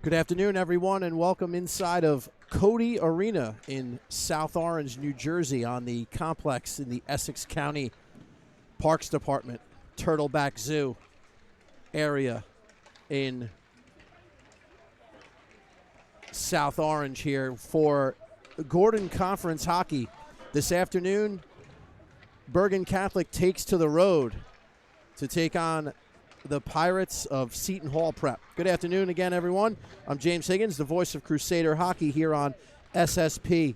Good afternoon, everyone, and welcome inside of Cody Arena in South Orange, New Jersey, on the complex in the Essex County Parks Department, Turtleback Zoo area in South Orange here for Gordon Conference Hockey. This afternoon, Bergen Catholic takes to the road to take on the Pirates of Seton Hall Prep. Good afternoon again, everyone. I'm James Higgins, the voice of Crusader Hockey here on SSP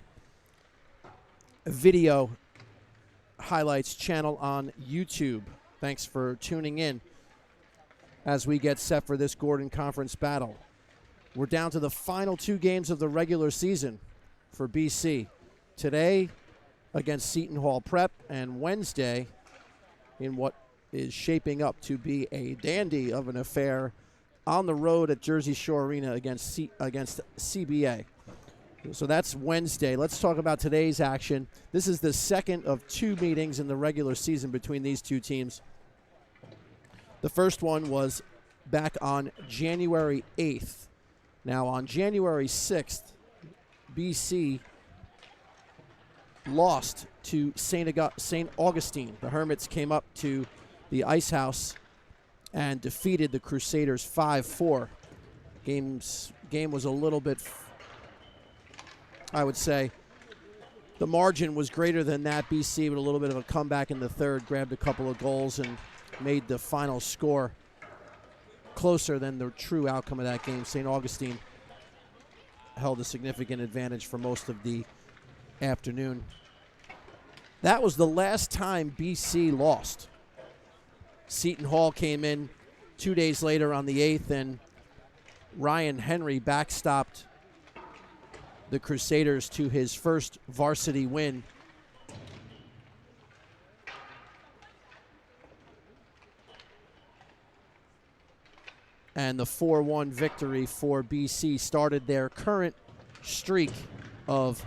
Video Highlights channel on YouTube. Thanks for tuning in as we get set for this Gordon Conference battle. We're down to the final two games of the regular season for BC. Today against Seton Hall Prep, and Wednesday in what is shaping up to be a dandy of an affair on the road at Jersey Shore Arena against CBA. So that's Wednesday. Let's talk about today's action. This is the second of two meetings in the regular season between these two teams. The first one was back on January 8th. Now, on January 6th, BC lost to St. Augustine. The Hermits came up to the Ice House and defeated the Crusaders 5-4. Game was a little bit, I would say, the margin was greater than that. BC with a little bit of a comeback in the third, grabbed a couple of goals and made the final score closer than the true outcome of that game. St. Augustine held a significant advantage for most of the afternoon. That was the last time BC lost. Seton Hall came in 2 days later on the 8th, and Ryan Henry backstopped the Crusaders to his first varsity win. And the 4-1 victory for BC started their current streak of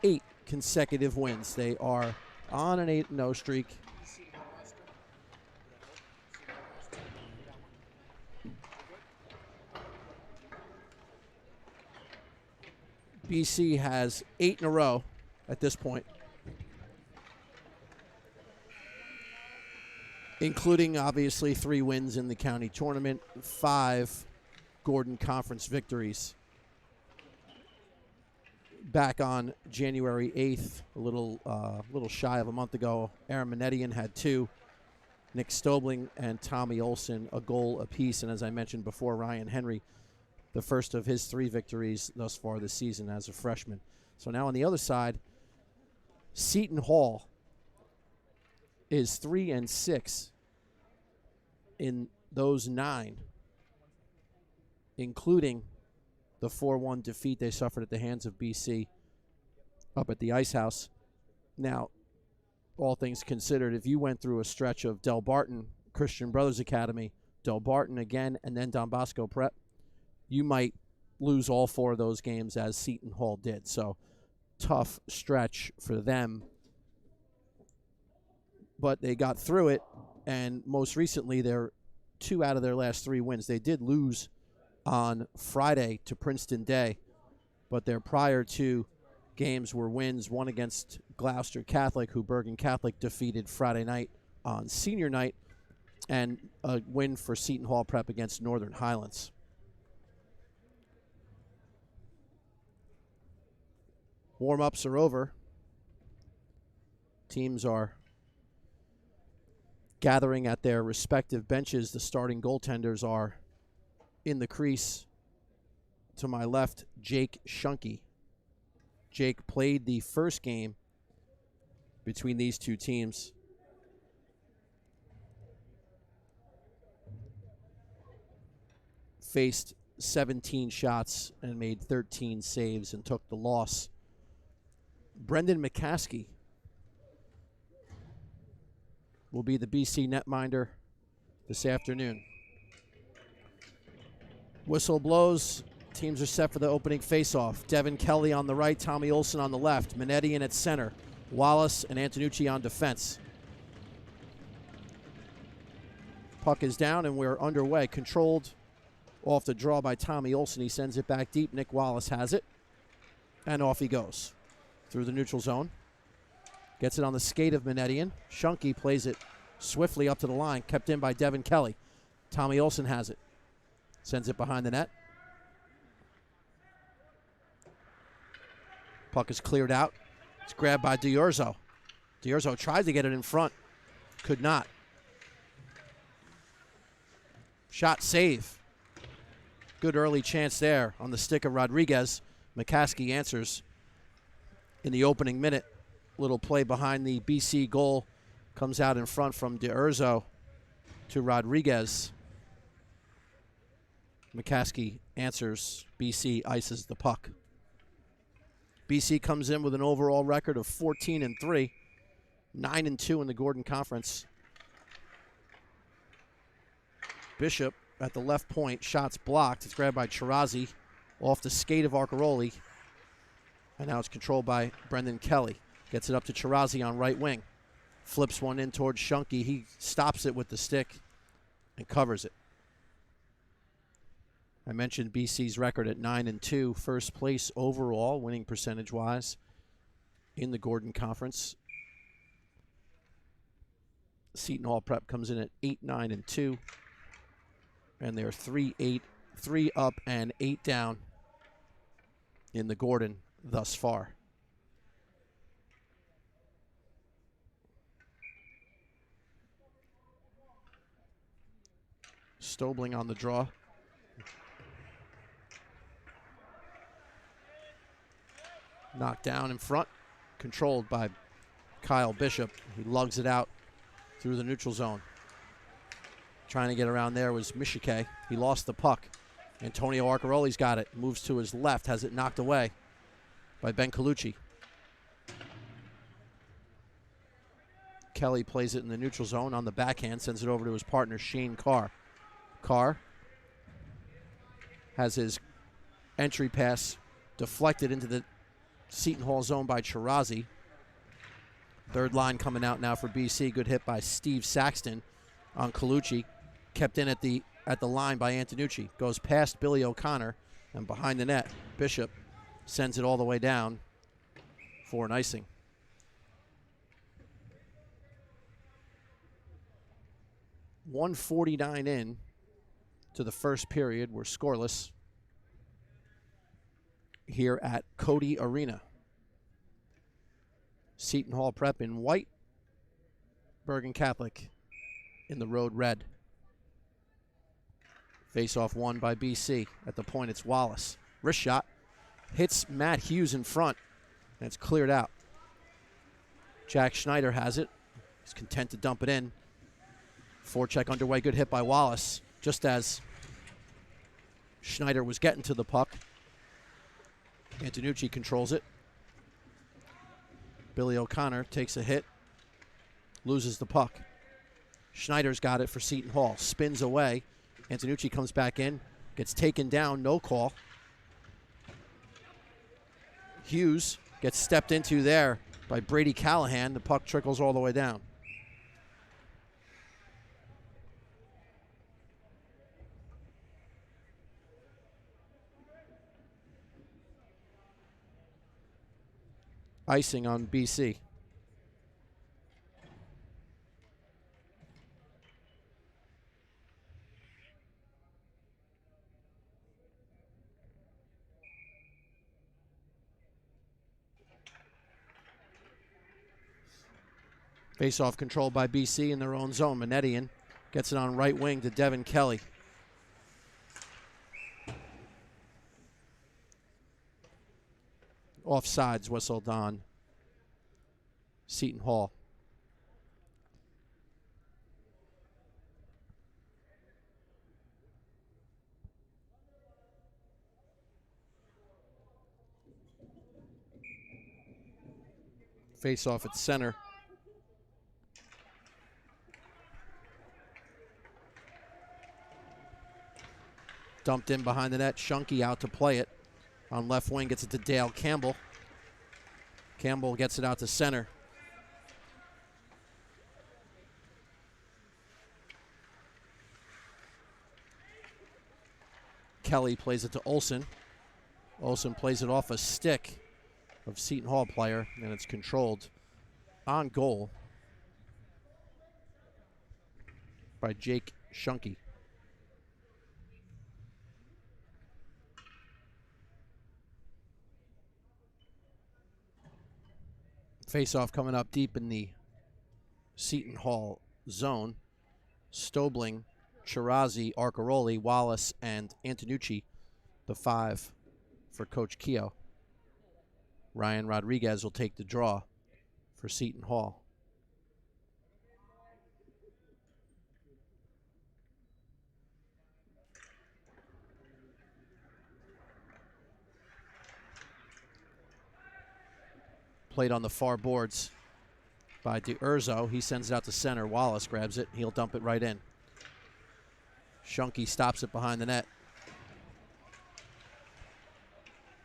8 consecutive wins. They are on an 8-0 streak. BC has 8 in a row at this point, including obviously 3 wins in the county tournament, 5 Gordon Conference victories. Back on January 8th, a little shy of a month ago, Aaron Manetian had 2, Nick Stobling and Tommy Olson a goal apiece, and as I mentioned before, Ryan Henry, the first of his 3 victories thus far this season as a freshman. So now on the other side, Seton Hall is 3-6 in those 9, including the 4-1 defeat they suffered at the hands of BC up at the Ice House. Now, all things considered, if you went through a stretch of Del Barton, Christian Brothers Academy, Del Barton again, and then Don Bosco Prep, you might lose all 4 of those games as Seton Hall did. So, tough stretch for them. But they got through it, and most recently, they're 2 out of their last 3 wins. They did lose on Friday to Princeton Day, but their prior 2 games were wins, one against Gloucester Catholic, who Bergen Catholic defeated Friday night on senior night, and a win for Seton Hall Prep against Northern Highlands. Warm-ups are over. Teams are gathering at their respective benches. The starting goaltenders are in the crease. To my left, Jake Shunke. Jake played the first game between these two teams. Faced 17 shots and made 13 saves and took the loss. Brendan McCaskey will be the BC netminder this afternoon. Whistle blows. Teams are set for the opening faceoff. Devin Kelly on the right, Tommy Olson on the left, Manetian at center, Wallace and Antonucci on defense. Puck is down and we're underway. Controlled Off the draw by Tommy Olson. He sends it back deep. Nick Wallace has it. And off he goes through the neutral zone. Gets it on the skate of Manetian. Shunky plays it swiftly up to the line. Kept in by Devin Kelly. Tommy Olson has it. Sends it behind the net. Puck is cleared out. It's grabbed by D'Urso. D'Urso tried to get it in front. Could not. Shot save. Good early chance there on the stick of Rodriguez. McCaskey answers in the opening minute. Little play behind the BC goal. Comes out in front from D'Urso to Rodriguez. McCaskey answers. BC ices the puck. BC comes in with an overall record of 14-3, 9-2 in the Gordon Conference. Bishop at the left point, shots blocked. It's grabbed by Chirazi off the skate of Arcaroli. And now it's controlled by Brendan Kelly. Gets it up to Chirazi on right wing. Flips one in towards Shunky. He stops it with the stick and covers it. I mentioned BC's record at 9-2, first place overall, winning percentage-wise in the Gordon Conference. Seton Hall Prep comes in at 8-9-2, and they're 3 up and 8 down in the Gordon thus far. Stobling on the draw. Knocked down in front, controlled by Kyle Bishop. He lugs it out through the neutral zone. Trying to get around there was Mishike. He lost the puck. Antonio Arcaroli's got it. Moves to his left, has it knocked away by Ben Colucci. Kelly plays it in the neutral zone on the backhand, sends it over to his partner, Shane Carr. Carr has his entry pass deflected into the Seton Hall zone by Chirazi. Third line coming out now for BC. Good hit by Steve Saxton on Colucci. Kept in at the line by Antonucci. Goes past Billy O'Connor and behind the net. Bishop sends it all the way down for an icing. .149 in to the first period. We're scoreless here at Cody Arena. Seton Hall Prep in white, Bergen Catholic in the road red. Face-off won by BC. At the point, it's Wallace. Wrist shot. Hits Matt Hughes in front, and it's cleared out. Jack Schneider has it. He's content to dump it in. Forecheck underway. Good hit by Wallace. Just as Schneider was getting to the puck, Antonucci controls it. Billy O'Connor takes a hit, loses the puck. Schneider's got it for Seton Hall. Spins away. Antonucci comes back in, gets taken down, no call. Hughes gets stepped into there by Brady Callahan. The puck trickles all the way down. Icing on BC. Face-off controlled by BC in their own zone. Manetian gets it on right wing to Devin Kelly. Offsides whistled on Seton Hall. Face off at center. Dumped in behind the net. Shunky out to play it. On left wing, gets it to Dale Campbell. Campbell gets it out to center. Kelly plays it to Olsen. Olsen plays it off a stick of Seton Hall player, and it's controlled on goal by Jake Shunke. Face-off coming up deep in the Seton Hall zone. Stobling, Chirazi, Arcaroli, Wallace, and Antonucci, the 5 for Coach Keogh. Ryan Rodriguez will take the draw for Seton Hall. Played on the far boards by DeUrzo. He sends it out to center. Wallace grabs it. He'll dump it right in. Shunke stops it behind the net.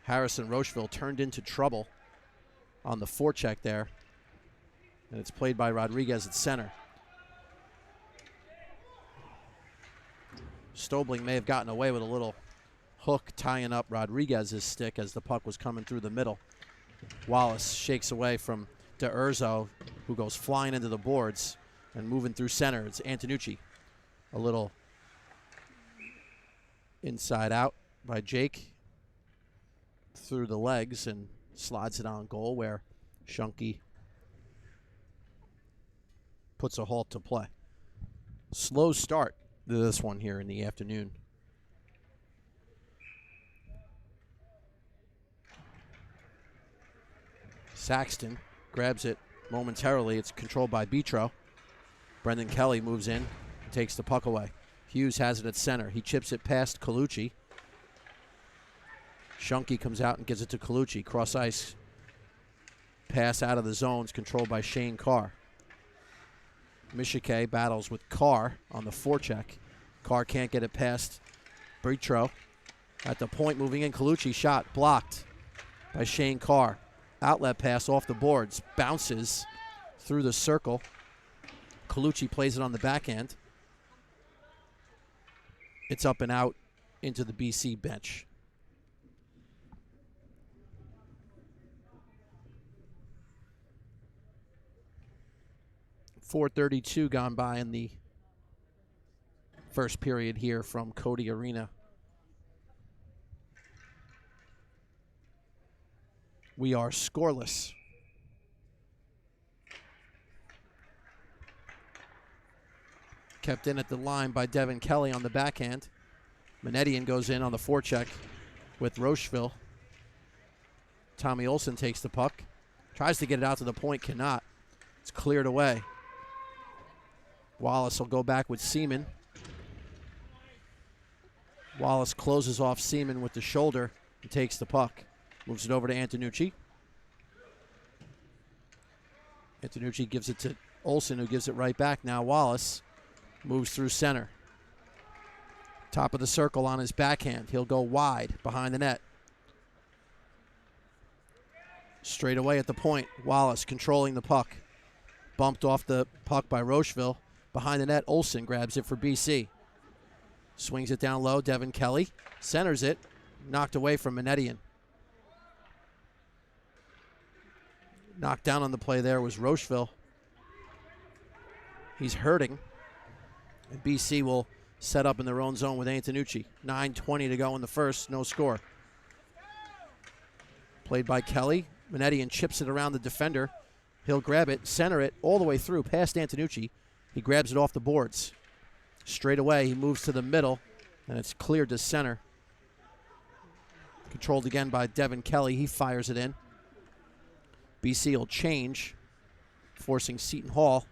Harrison Rocheville turned into trouble on the forecheck there. And it's played by Rodriguez at center. Stobling may have gotten away with a little hook tying up Rodriguez's stick as the puck was coming through the middle. Wallace shakes away from DeUrzo, who goes flying into the boards and moving through center. It's Antonucci. A little inside out by Jake through the legs and slides it on goal where Shunke puts a halt to play. Slow start to this one here in the afternoon. Saxton grabs it momentarily. It's controlled by Betro. Brendan Kelly moves in and takes the puck away. Hughes has it at center. He chips it past Colucci. Shunke comes out and gives it to Colucci. Cross ice pass out of the zones controlled by Shane Carr. Michike battles with Carr on the forecheck. Carr can't get it past Betro. At the point moving in, Colucci shot blocked by Shane Carr. Outlet pass off the boards, bounces through the circle. Colucci plays it on the backhand. It's up and out into the BC bench. .432 gone by in the first period here from Cody Arena. We are scoreless. Kept in at the line by Devin Kelly on the backhand. Manetian goes in on the forecheck with Rocheville. Tommy Olsen takes the puck. Tries to get it out to the point, cannot. It's cleared away. Wallace will go back with Seaman. Wallace closes off Seaman with the shoulder and takes the puck. Moves it over to Antonucci. Antonucci gives it to Olsen, who gives it right back. Now Wallace moves through center. Top of the circle on his backhand. He'll go wide behind the net. Straight away at the point. Wallace controlling the puck. Bumped off the puck by Rocheville. Behind the net, Olsen grabs it for BC. Swings it down low. Devin Kelly centers it. Knocked away from Manetian. Knocked down on the play there was Rocheville. He's hurting. And BC will set up in their own zone with Antonucci. 9:20 to go in the first, no score. Played by Kelly. Manetian chips it around the defender. He'll grab it, center it all the way through past Antonucci. He grabs it off the boards. Straight away, he moves to the middle, and it's cleared to center. Controlled again by Devin Kelly. He fires it in. BC will change, forcing Seton Hall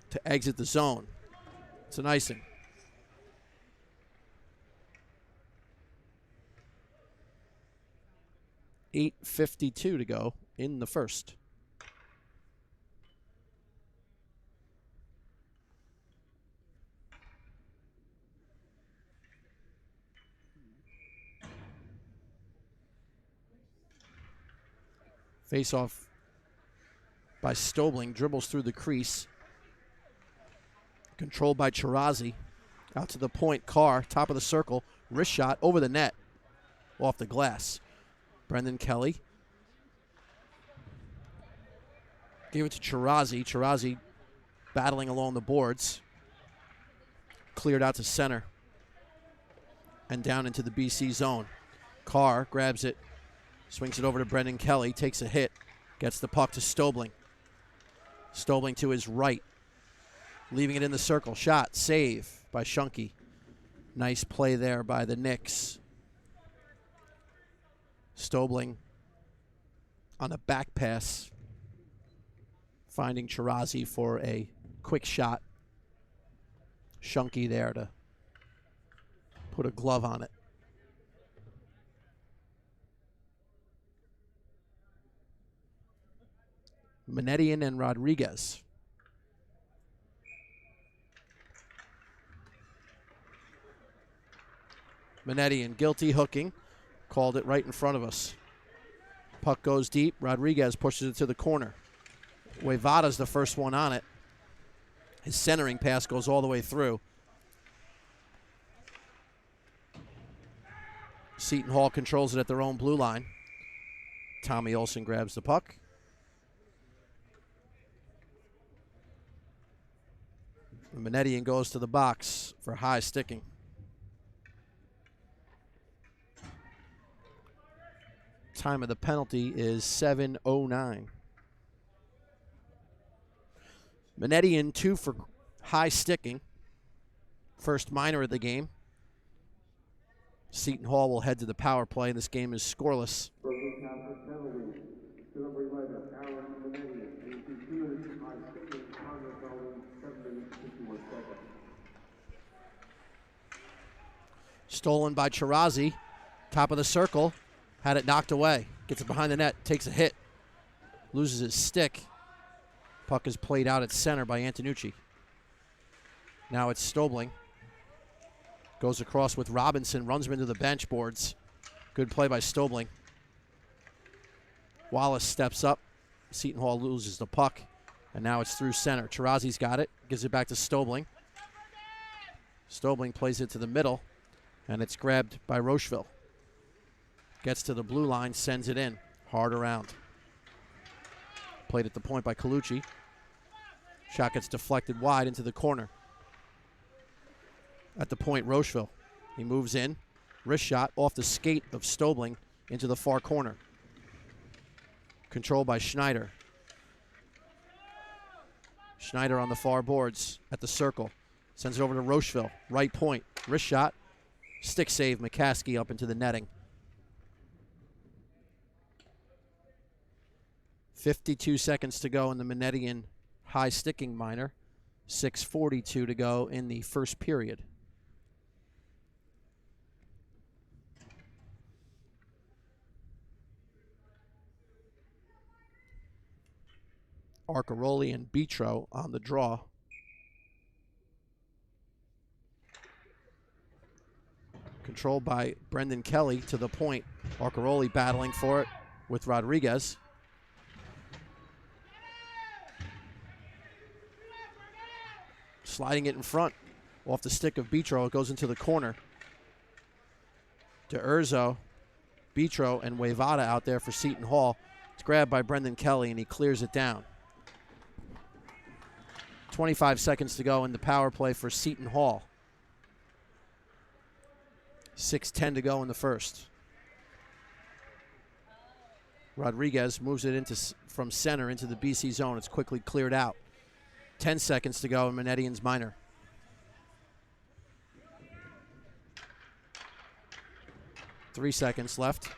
to exit the zone. It's an icing. .852 to go in the first. Face-off by Stobling, dribbles through the crease. Controlled by Chirazi. Out to the point, Carr, top of the circle, wrist shot over the net, off the glass. Brendan Kelly gave it to Chirazi. Chirazi battling along the boards. Cleared out to center and down into the BC zone. Carr grabs it, swings it over to Brendan Kelly, takes a hit, gets the puck to Stobling. Stobling to his right, leaving it in the circle. Shot, save by Shunky. Nice play there by the Knicks. Stobling on a back pass, finding Chirazi for a quick shot. Shunky there to put a glove on it. Manetian and Rodriguez. Manetian, guilty hooking. Called it right in front of us. Puck goes deep. Rodriguez pushes it to the corner. Wayvada's the first one on it. His centering pass goes all the way through. Seton Hall controls it at their own blue line. Tommy Olson grabs the puck. Manetian goes to the box for high sticking. Time of the penalty is 7:09. Manetian 2 for high sticking. First minor of the game. Seton Hall will head to the power play. This game is scoreless. Stolen by Chirazi. Top of the circle. Had it knocked away. Gets it behind the net. Takes a hit. Loses his stick. Puck is played out at center by Antonucci. Now it's Stobling. Goes across with Robinson. Runs him into the bench boards. Good play by Stobling. Wallace steps up. Seton Hall loses the puck. And now it's through center. Chirazi's got it. Gives it back to Stobling. Stobling plays it to the middle. And it's grabbed by Rocheville. Gets to the blue line, sends it in. Hard around. Played at the point by Colucci. Shot gets deflected wide into the corner. At the point, Rocheville. He moves in. Wrist shot off the skate of Stobling into the far corner. Controlled by Schneider. Schneider on the far boards at the circle. Sends it over to Rocheville. Right point. Wrist shot. Stick save. McCaskey up into the netting. 52 seconds to go in the Manetian high sticking minor. 6:42 to go in the first period. Arcaroli and Bitro on the draw. Controlled by Brendan Kelly to the point. Arcaroli battling for it with Rodriguez. Sliding it in front. Off the stick of Bitro, it goes into the corner. To Urzo. Bitro and Wayvada out there for Seton Hall. It's grabbed by Brendan Kelly and he clears it down. 25 seconds to go in the power play for Seton Hall. 6:10 to go in the first. Rodriguez moves it from center into the BC zone. It's quickly cleared out. 10 seconds to go in Manetian's minor. Three seconds left.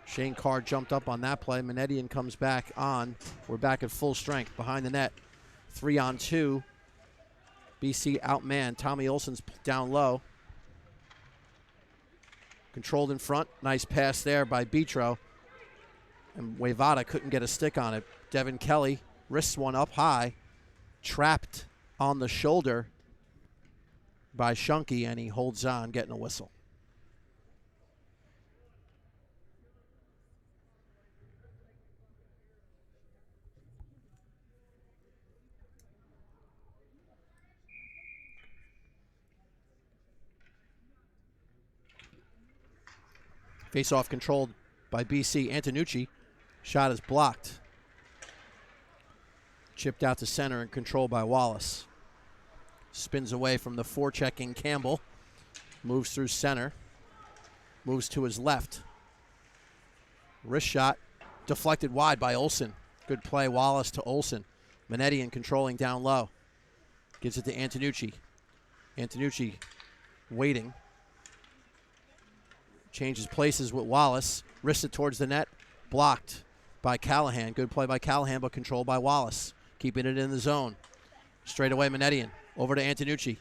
Shane Carr jumped up on that play. Manetian comes back on. We're back at full strength behind the net. 3-on-2. BC outman. Tommy Olson's down low. Controlled in front. Nice pass there by Bitro. And Wayvada couldn't get a stick on it. Devin Kelly wrists one up high. Trapped on the shoulder by Shunky, and he holds on, getting a whistle. Face-off controlled by BC. Antonucci. Shot is blocked. Chipped out to center and controlled by Wallace. Spins away from the forechecking Campbell. Moves through center. Moves to his left. Wrist shot. Deflected wide by Olsen. Good play, Wallace to Olsen. Manetian controlling down low. Gives it to Antonucci. Antonucci waiting. Changes places with Wallace. Wrists it towards the net. Blocked by Callahan. Good play by Callahan, but controlled by Wallace. Keeping it in the zone. Straight away, Manetian. Over to Antonucci.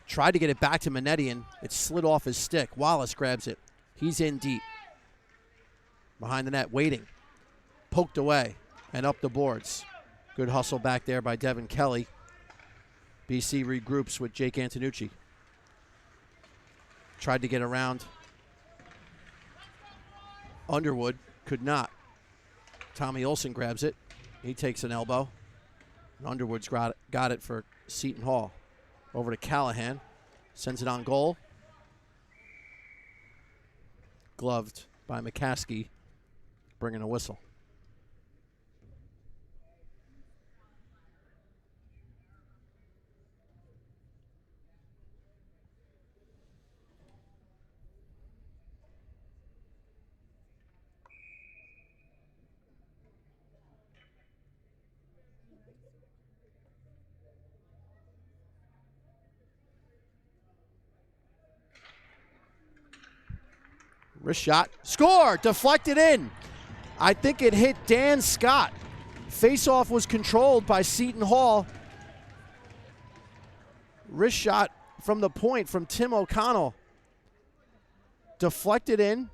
Tried to get it back to Manetian. It slid off his stick. Wallace grabs it. He's in deep. Behind the net, waiting. Poked away and up the boards. Good hustle back there by Devin Kelly. BC regroups with Jake Antonucci. Tried to get around Underwood. Could not. Tommy Olsen grabs it. He takes an elbow. And Underwood's got it for Seton Hall. Over to Callahan. Sends it on goal. Gloved by McCaskey. Bringing a whistle. Wrist shot. Score! Deflected in. I think it hit Dan Scott. Face-off was controlled by Seton Hall. Wrist shot from the point from Tim O'Connell. Deflected in.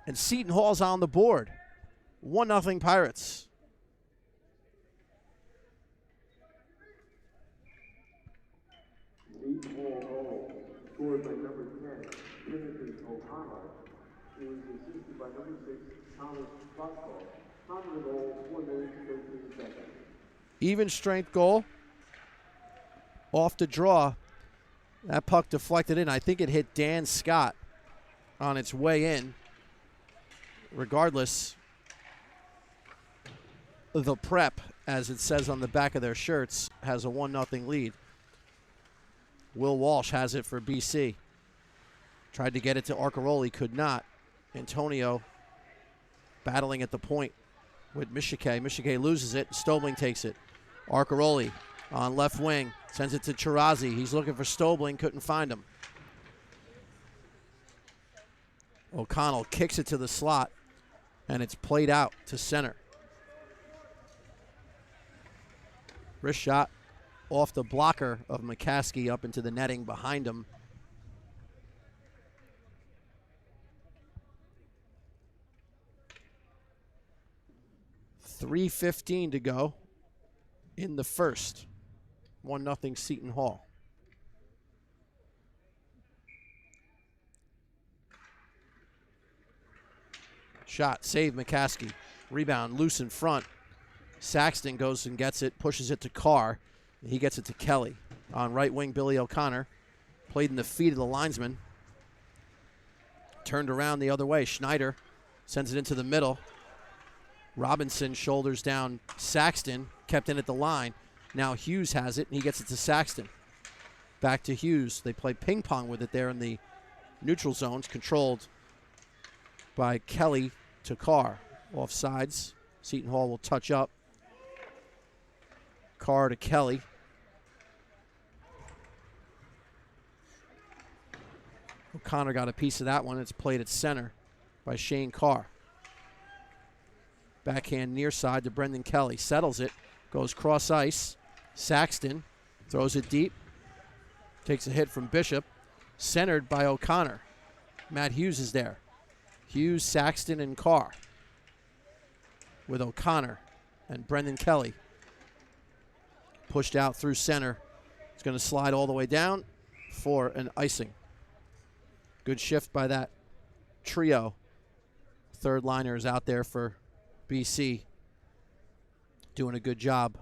And Seton Hall's on the board. 1-0 Pirates. Seton Hall scored by number 10, Timothy O'Connell. He was assisted by number 6, Thomas Buckfall. Time of the goal, 1 minute and 13 seconds. Even strength goal. Off the draw. That puck deflected in. I think it hit Dan Scott on its way in. Regardless, the Prep, as it says on the back of their shirts, has a 1-0 lead. Will Walsh has it for BC. Tried to get it to Arcaroli, could not. Antonio battling at the point with Michike. Michike loses it. Stobling takes it. Arcaroli on left wing. Sends it to Chirazi. He's looking for Stobling. Couldn't find him. O'Connell kicks it to the slot. And it's played out to center. Wrist shot off the blocker of McCaskey up into the netting behind him. .3:15 to go in the first. 1-0 Seton Hall. Shot, save McCaskey. Rebound, loose in front. Saxton goes and gets it, pushes it to Carr. He gets it to Kelly. On right wing, Billy O'Connor. Played in the feet of the linesman. Turned around the other way. Schneider sends it into the middle. Robinson shoulders down Saxton. Kept in at the line. Now Hughes has it, and he gets it to Saxton. Back to Hughes. They play ping pong with it there in the neutral zones. Controlled by Kelly to Carr. Off sides. Seton Hall will touch up. Carr to Kelly. O'Connor got a piece of that one. It's played at center by Shane Carr. Backhand near side to Brendan Kelly. Settles it. Goes cross ice. Saxton throws it deep. Takes a hit from Bishop. Centered by O'Connor. Matt Hughes is there. Hughes, Saxton, and Carr. With O'Connor and Brendan Kelly. Pushed out through center. It's going to slide all the way down for an icing. Good shift by that trio. Third liner is out there for BC. Doing a good job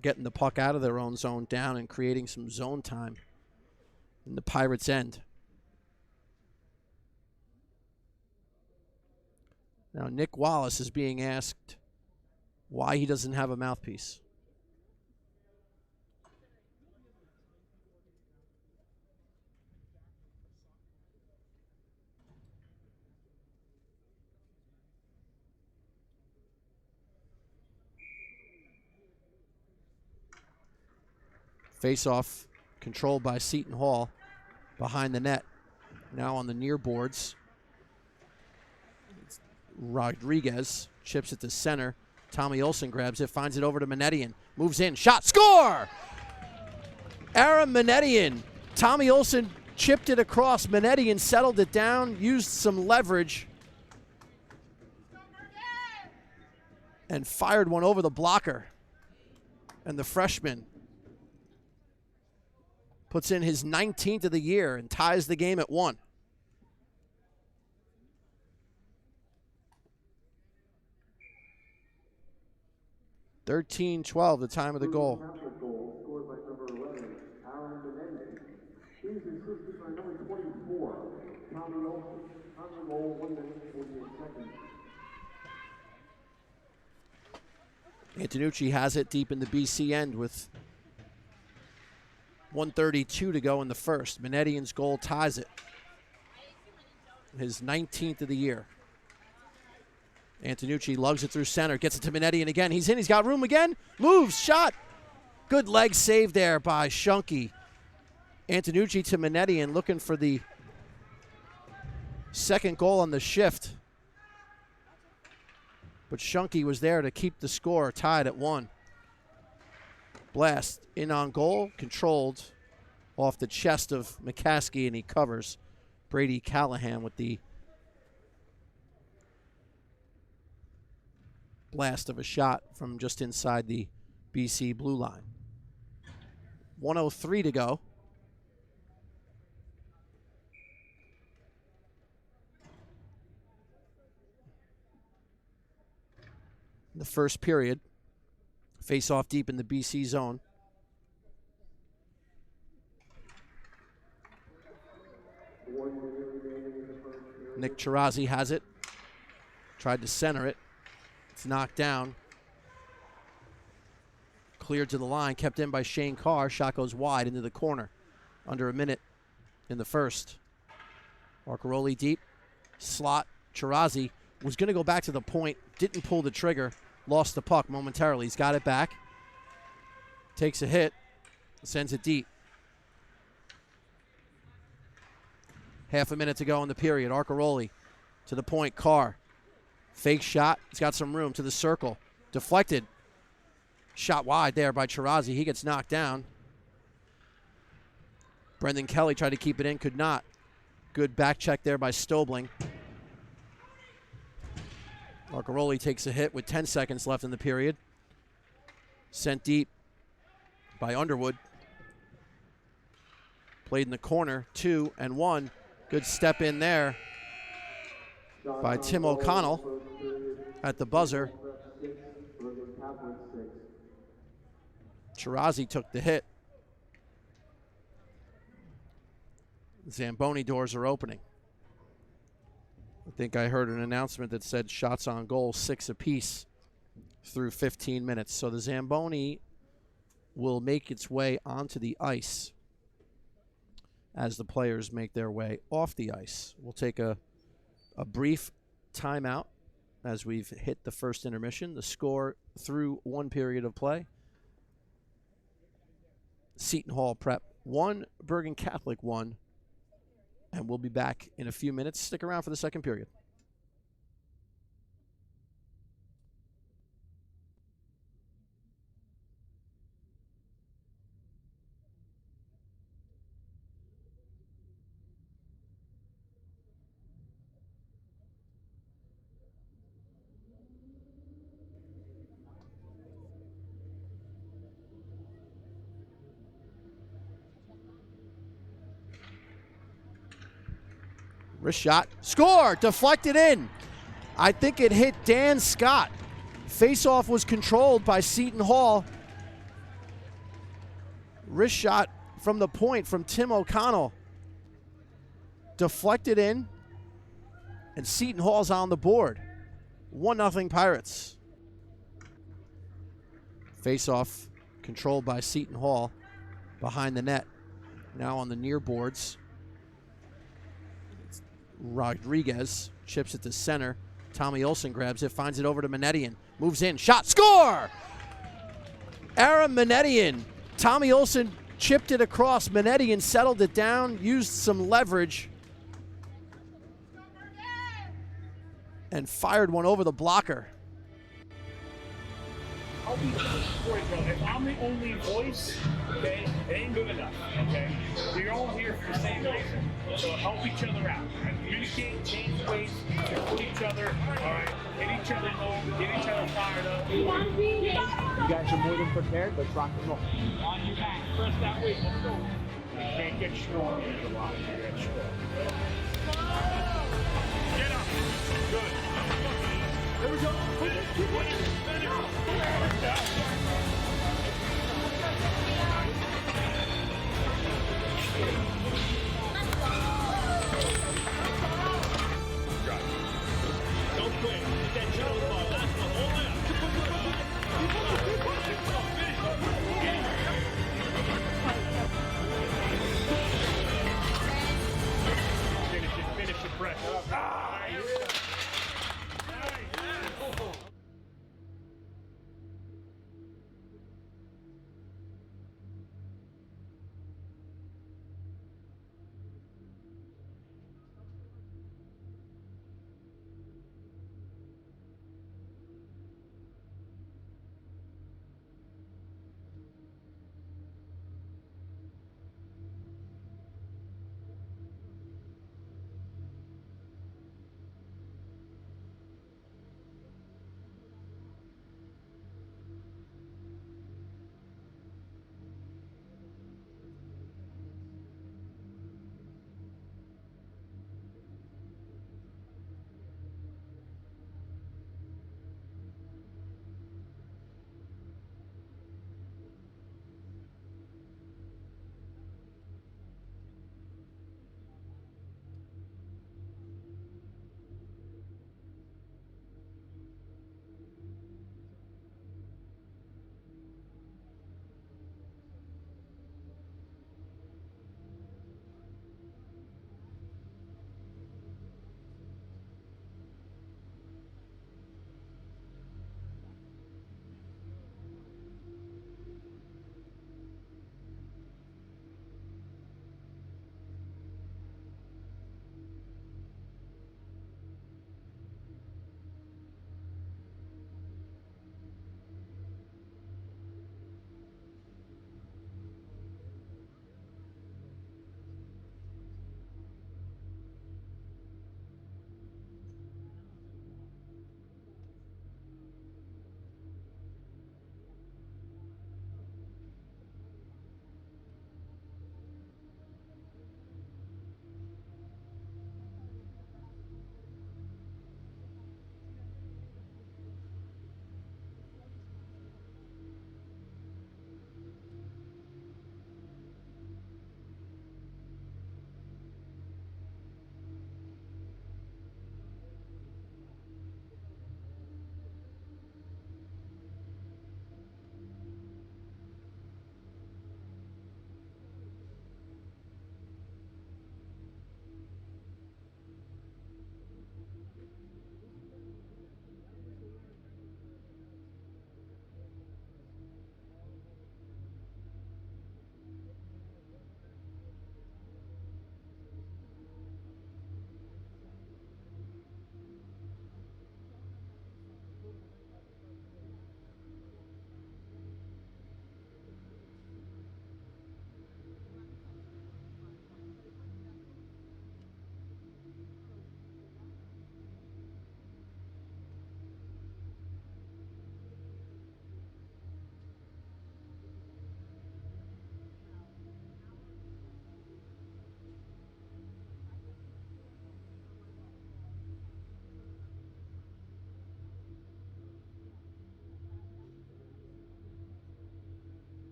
getting the puck out of their own zone down and creating some zone time in the Pirates' end. Now Nick Wallace is being asked why he doesn't have a mouthpiece. Face-off controlled by Seton Hall behind the net. Now on the near boards. Rodriguez chips it to center. Tommy Olsen grabs it, finds it over to Manetian. Moves in, shot, score! Aaron Manetian. Tommy Olsen chipped it across. Manetian settled it down, used some leverage, and fired one over the blocker. And the freshman puts in his 19th of the year and ties the game at 1. (13-12) the time of the goal. Goal scored by number 11, Aaron Menendez. He is assisted by number 24, Tommy Olsen. Tommy goal 1 minute 48 seconds. Antonucci has it deep in the BC end with 1:32 to go in the first. Manetian's goal ties it. His 19th of the year. Antonucci lugs it through center, gets it to Manetian again. He's in, he's got room again. Moves, shot. Good leg save there by Shunky. Antonucci to Manetian looking for the second goal on the shift. But Shunky was there to keep the score tied at 1. Blast in on goal, controlled off the chest of McCaskey, and he covers. Brady Callahan with the blast of a shot from just inside the BC blue line. 1:03 to go. In the first period. Face off deep in the BC zone. Nick Chirazi has it. Tried to center it. It's knocked down. Cleared to the line, kept in by Shane Carr. Shot goes wide into the corner. Under a minute in the first. Arcaroli deep. Slot. Chirazi was going to go back to the point. Didn't pull the trigger. Lost the puck momentarily. He's got it back. Takes a hit. Sends it deep. Half a minute to go in the period. Arcaroli to the point. Carr. Fake shot. He's got some room to the circle. Deflected. Shot wide there by Chirazi. He gets knocked down. Brendan Kelly tried to keep it in. Could not. Good back check there by Stobling. Arcaroli takes a hit with 10 seconds left in the period. Sent deep by Underwood. Played in the corner, 2-1. Good step in there by Tim O'Connell at the buzzer. Chirazi took the hit. Zamboni doors are opening. I think I heard an announcement that said shots on goal 6 apiece through 15 minutes. So the Zamboni will make its way onto the ice as the players make their way off the ice. We'll take a brief timeout as we've hit the first intermission. The score through one period of play: Seton Hall Prep 1, Bergen Catholic 1. And we'll be back in a few minutes. Stick around for the second period. Wrist shot. Score! Deflected in. I think it hit Dan Scott. Faceoff was controlled by Seton Hall. Wrist shot from the point from Tim O'Connell. Deflected in. And Seton Hall's on the board. 1-0 Pirates. Face-off controlled by Seton Hall behind the net. Now on the near boards. Rodriguez chips it to center. Tommy Olson grabs it, finds it over to Manetian. Moves in, shot, score! Aaron Manetian. Tommy Olson chipped it across. Manetian settled it down, used some leverage, and fired one over the blocker. I'll be storyteller. If I'm the only voice, okay, it ain't good enough, okay? You're all here for the same reason. So help each other out. And communicate, change ways, support each other, all right? Get each other home, get each other fired up. You guys are more than prepared. Let's rock and roll. On your back. Press that way. Let's go. You can't get strong in a lot. You get strong. Get up. Good. There we go. Keep winning. Don't quit. Get that shoulder ball. That's the whole way up. Finish it, press.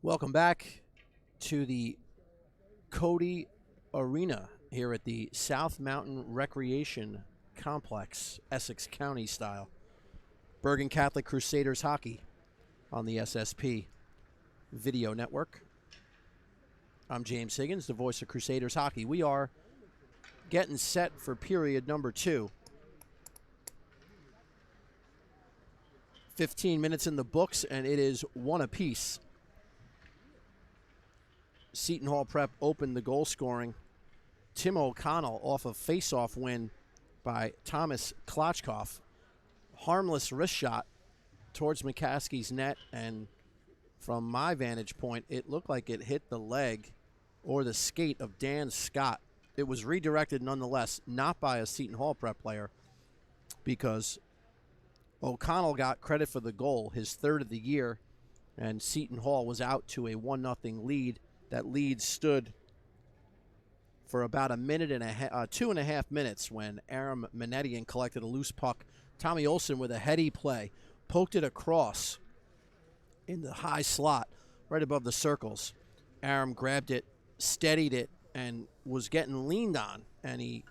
Welcome back to the Cody Arena here at the South Mountain Recreation Complex, Essex County style. Bergen Catholic Crusaders hockey on the SSP Video Network. I'm James Higgins, the voice of Crusaders hockey. We are getting set for period number 2. 15 minutes in the books, and it is 1 apiece. Seton Hall Prep opened the goal scoring. Tim O'Connell off a face-off win by Thomas Klotchkov. Harmless wrist shot towards McCaskey's net, and from my vantage point, it looked like it hit the leg or the skate of Dan Scott. it was redirected nonetheless, not by a Seton Hall prep player, because O'Connell got credit for the goal, his third of the year, and Seton Hall was out to a 1-0 lead. That lead stood for about a minute and a half, 2.5 minutes, when Aram Manetian collected a loose puck. Tommy Olson with a heady play, poked it across in the high slot, right above the circles. Aram grabbed it, steadied it, and was getting leaned on, and he,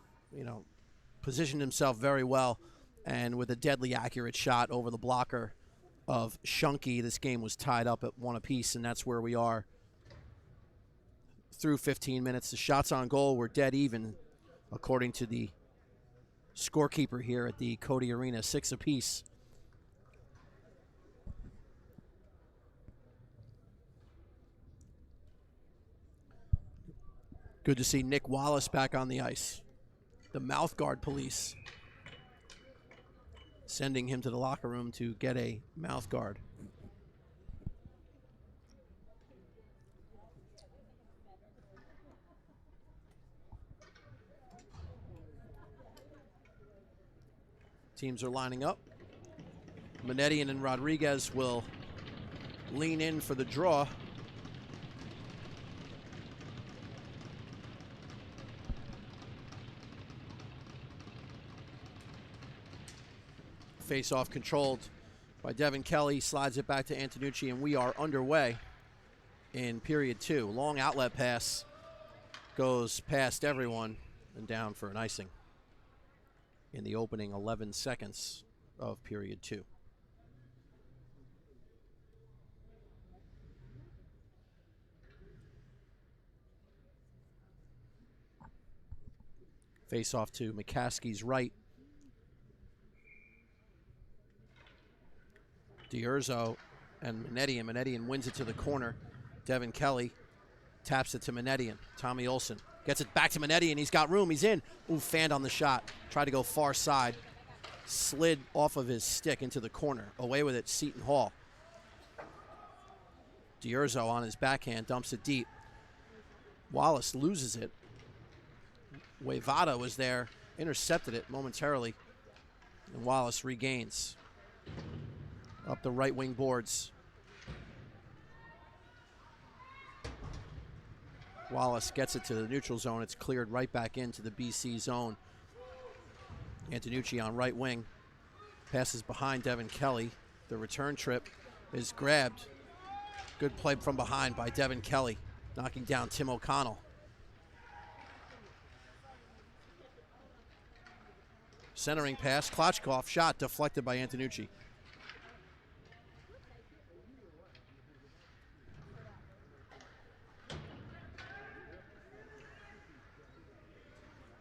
positioned himself very well, and with a deadly accurate shot over the blocker of Shunky, this game was tied up at 1 apiece, and that's where we are through 15 minutes. The shots on goal were dead even, according to the scorekeeper here at the Cody Arena, 6 apiece. Good to see Nick Wallace back on the ice. The mouth guard police sending him to the locker room to get a mouth guard. Teams are lining up. Manetian and Rodriguez will lean in for the draw. Face-off controlled by Devin Kelly, slides it back to Antonucci, and we are underway in period 2. Long outlet pass goes past everyone and down for an icing in the opening 11 seconds of period 2. Face-off to McCaskey's right. D'Urso and Manetian. Manetian wins it to the corner. Devin Kelly taps it to Manetian. Tommy Olson gets it back to Manetian. He's got room. He's in. Ooh, fanned on the shot. Tried to go far side. Slid off of his stick into the corner. Away with it, Seton Hall. D'Urso on his backhand dumps it deep. Wallace loses it. Wavada was there, intercepted it momentarily, and Wallace regains up the right wing boards. Wallace gets it to the neutral zone. It's cleared right back into the BC zone. Antonucci on right wing. Passes behind Devin Kelly. The return trip is grabbed. Good play from behind by Devin Kelly, knocking down Tim O'Connell. Centering pass, Klotchkov, shot deflected by Antonucci.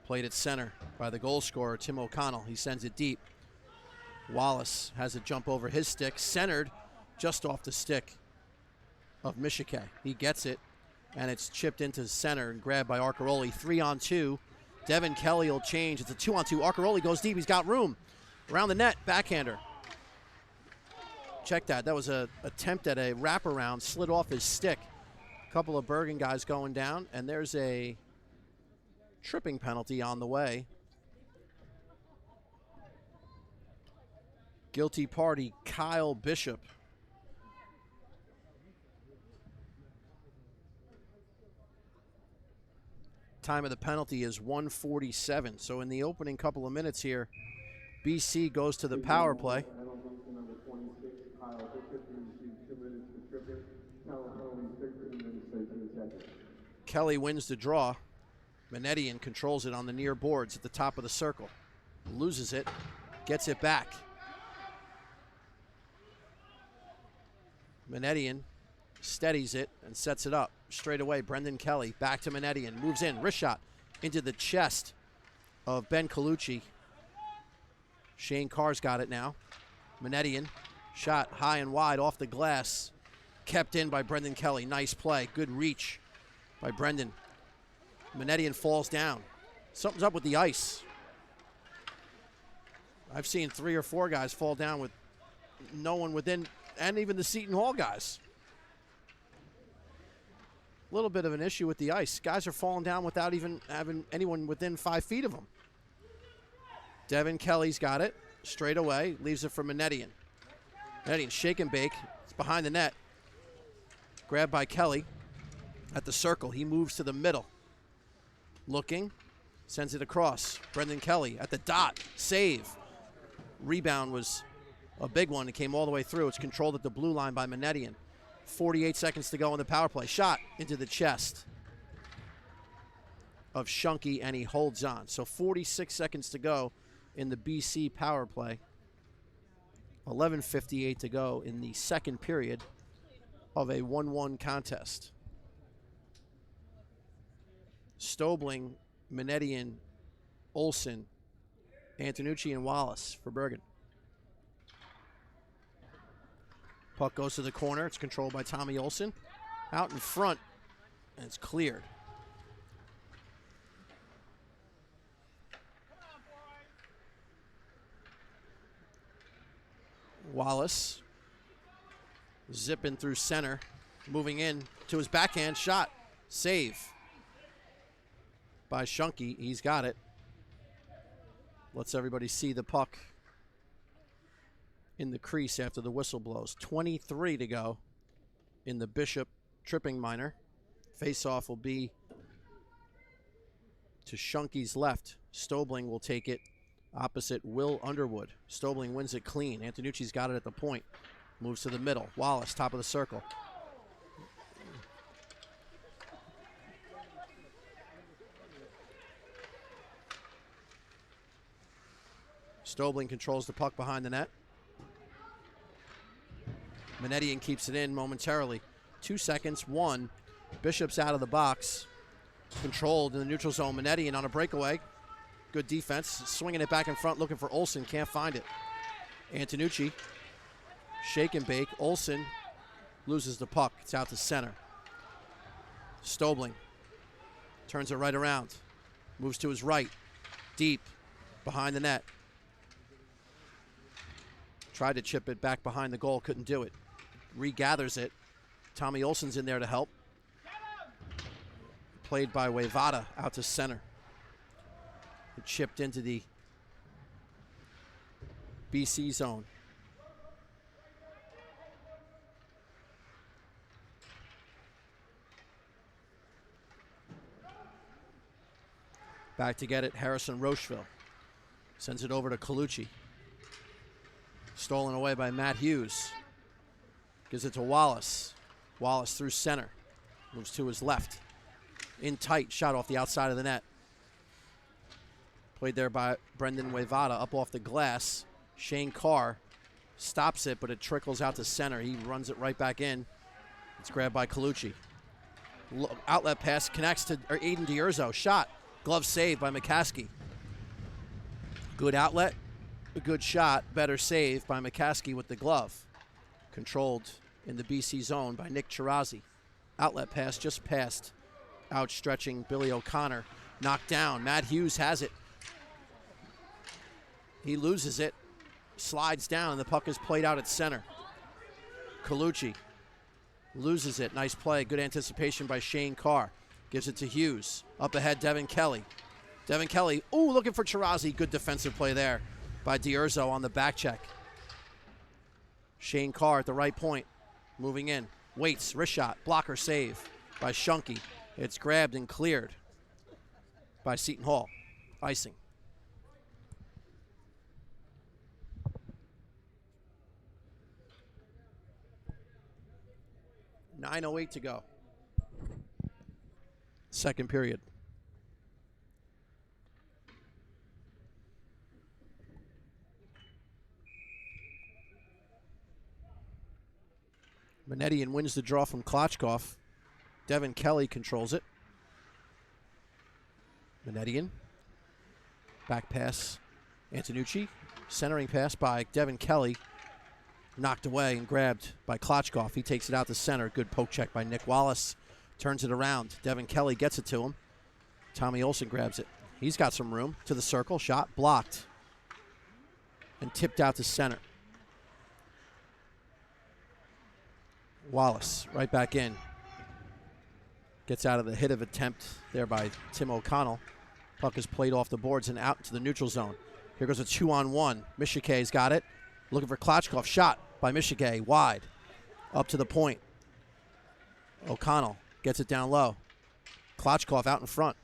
Played at center by the goal scorer, Tim O'Connell. He sends it deep. Wallace has a jump over his stick, centered just off the stick of Michike. He gets it, and it's chipped into center and grabbed by Arcaroli. 3-on-2. Devin Kelly will change. It's a 2-on-2. Arcaroli goes deep. He's got room. Around the net, backhander. Check that. That was an attempt at a wraparound, slid off his stick. A couple of Bergen guys going down, and there's a tripping penalty on the way. Guilty party, Kyle Bishop. Time of the penalty is 1:47. So in the opening couple of minutes here, BC goes to the power play. Kelly wins the draw. Manetian controls it on the near boards at the top of the circle. Loses it, gets it back. Manetian steadies it and sets it up. Straight away, Brendan Kelly back to Manetian. Moves in, wrist shot into the chest of Ben Colucci. Shane Carr's got it now. Manetian, shot high and wide off the glass. Kept in by Brendan Kelly. Nice play, good reach by Brendan. Manetian falls down. Something's up with the ice. I've seen 3 or 4 guys fall down with no one within, and even the Seton Hall guys. little bit of an issue with the ice. Guys are falling down without even having anyone within 5 feet of them. Devin Kelly's got it straight away, leaves it for Manetian. Manetian shake and bake. It's behind the net. Grabbed by Kelly at the circle. He moves to the middle. Looking, sends it across. Brendan Kelly at the dot. Save. Rebound was a big one. It came all the way through. It's controlled at the blue line by Manetian. 48 seconds to go in the power play. Shot into the chest of Shunky, and he holds on. So 46 seconds to go in the BC power play. 11:58 to go in the second period of a 1-1 contest. Stobling, Manetian, Olsen, Antonucci, and Wallace for Bergen. Puck goes to the corner. It's controlled by Tommy Olsen. Out in front, and it's cleared. Wallace zipping through center, moving in to his backhand shot. Save by Shunky. He's got it. Lets everybody see the puck in the crease after the whistle blows. 23 to go in the Bishop tripping minor. Face-off will be to Shunky's left. Stobling will take it opposite Will Underwood. Stobling wins it clean. Antonucci's got it at the point. Moves to the middle. Wallace, top of the circle. Stobling controls the puck behind the net. Manetian keeps it in momentarily. 2 seconds, 1. Bishop's out of the box. Controlled in the neutral zone. Manetian on a breakaway. Good defense. Swinging it back in front, looking for Olsen. Can't find it. Antonucci. Shake and bake. Olsen loses the puck. It's out to center. Stobling turns it right around. Moves to his right. Deep. Behind the net. Tried to chip it back behind the goal. Couldn't do it. Regathers it. Tommy Olsen's in there to help. Played by Wavada out to center. It chipped into the BC zone. Back to get it, Harrison Rocheville. Sends it over to Colucci. Stolen away by Matt Hughes. Gives it to Wallace. Wallace through center. Moves to his left. In tight, shot off the outside of the net. Played there by Brendan Wavada, up off the glass. Shane Carr stops it, but it trickles out to center. He runs it right back in. It's grabbed by Colucci. Outlet pass connects to Aiden Diurzo. Shot. Glove save by McCaskey. Good outlet. A good shot. Better save by McCaskey with the glove. Controlled in the BC zone by Nick Chirazi. Outlet pass just past. Outstretching Billy O'Connor. Knocked down. Matt Hughes has it. He loses it. Slides down, and the puck is played out at center. Colucci loses it. Nice play. Good anticipation by Shane Carr. Gives it to Hughes. Up ahead, Devin Kelly. Devin Kelly, ooh, looking for Chirazi. Good defensive play there by Diurzo on the back check. Shane Carr at the right point. Moving in. Waits, wrist shot. Blocker save by Shunky. It's grabbed and cleared by Seton Hall. Icing. .9:08 to go. Second period. Manetian wins the draw from Klotchkov. Devin Kelly controls it. Manetian. Back pass. Antonucci. Centering pass by Devin Kelly. Knocked away and grabbed by Klotchkov. He takes it out to center. Good poke check by Nick Wallace. Turns it around. Devin Kelly gets it to him. Tommy Olsen grabs it. He's got some room. To the circle. Shot blocked. And tipped out to center. Wallace right back in. Gets out of the hit of attempt there by Tim O'Connell. Puck is played off the boards and out into the neutral zone. Here goes a 2-on-1. Michike's got it. Looking for Klotchkov. Shot by Michike. Wide. Up to the point. O'Connell gets it down low. Klotchkov out in front.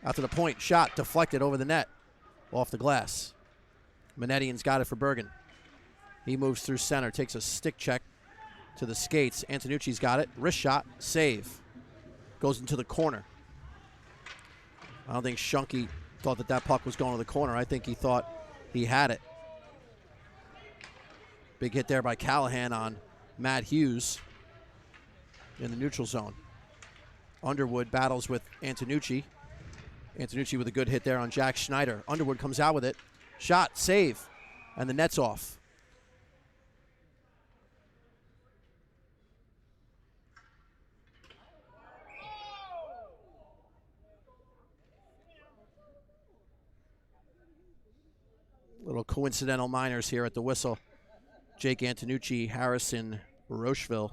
Out to the point. Shot deflected over the net. Off the glass. Manetian's got it for Bergen. He moves through center. Takes a stick check to the skates. Antonucci's got it. Wrist shot. Save. Goes into the corner. I don't think Shunky thought that puck was going to the corner. I think he thought he had it. Big hit there by Callahan on Matt Hughes in the neutral zone. Underwood battles with Antonucci. Antonucci with a good hit there on Jack Schneider. Underwood comes out with it. Shot, save, and the net's off. Little coincidental minors here at the whistle. Jake Antonucci, Harrison, Rocheville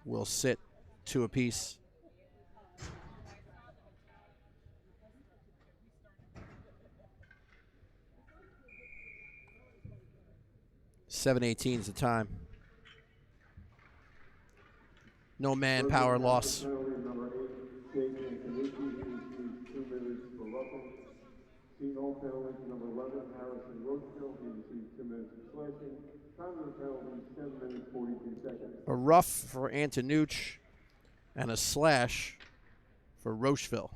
will sit 2 apiece. .718 is the time. No manpower loss. No penalty, number 11, Harrison Rocheville. He received 2 minutes of slashing. Time of the penalty, 7 minutes, 42 seconds. A rough for Antonucci and a slash for Rocheville.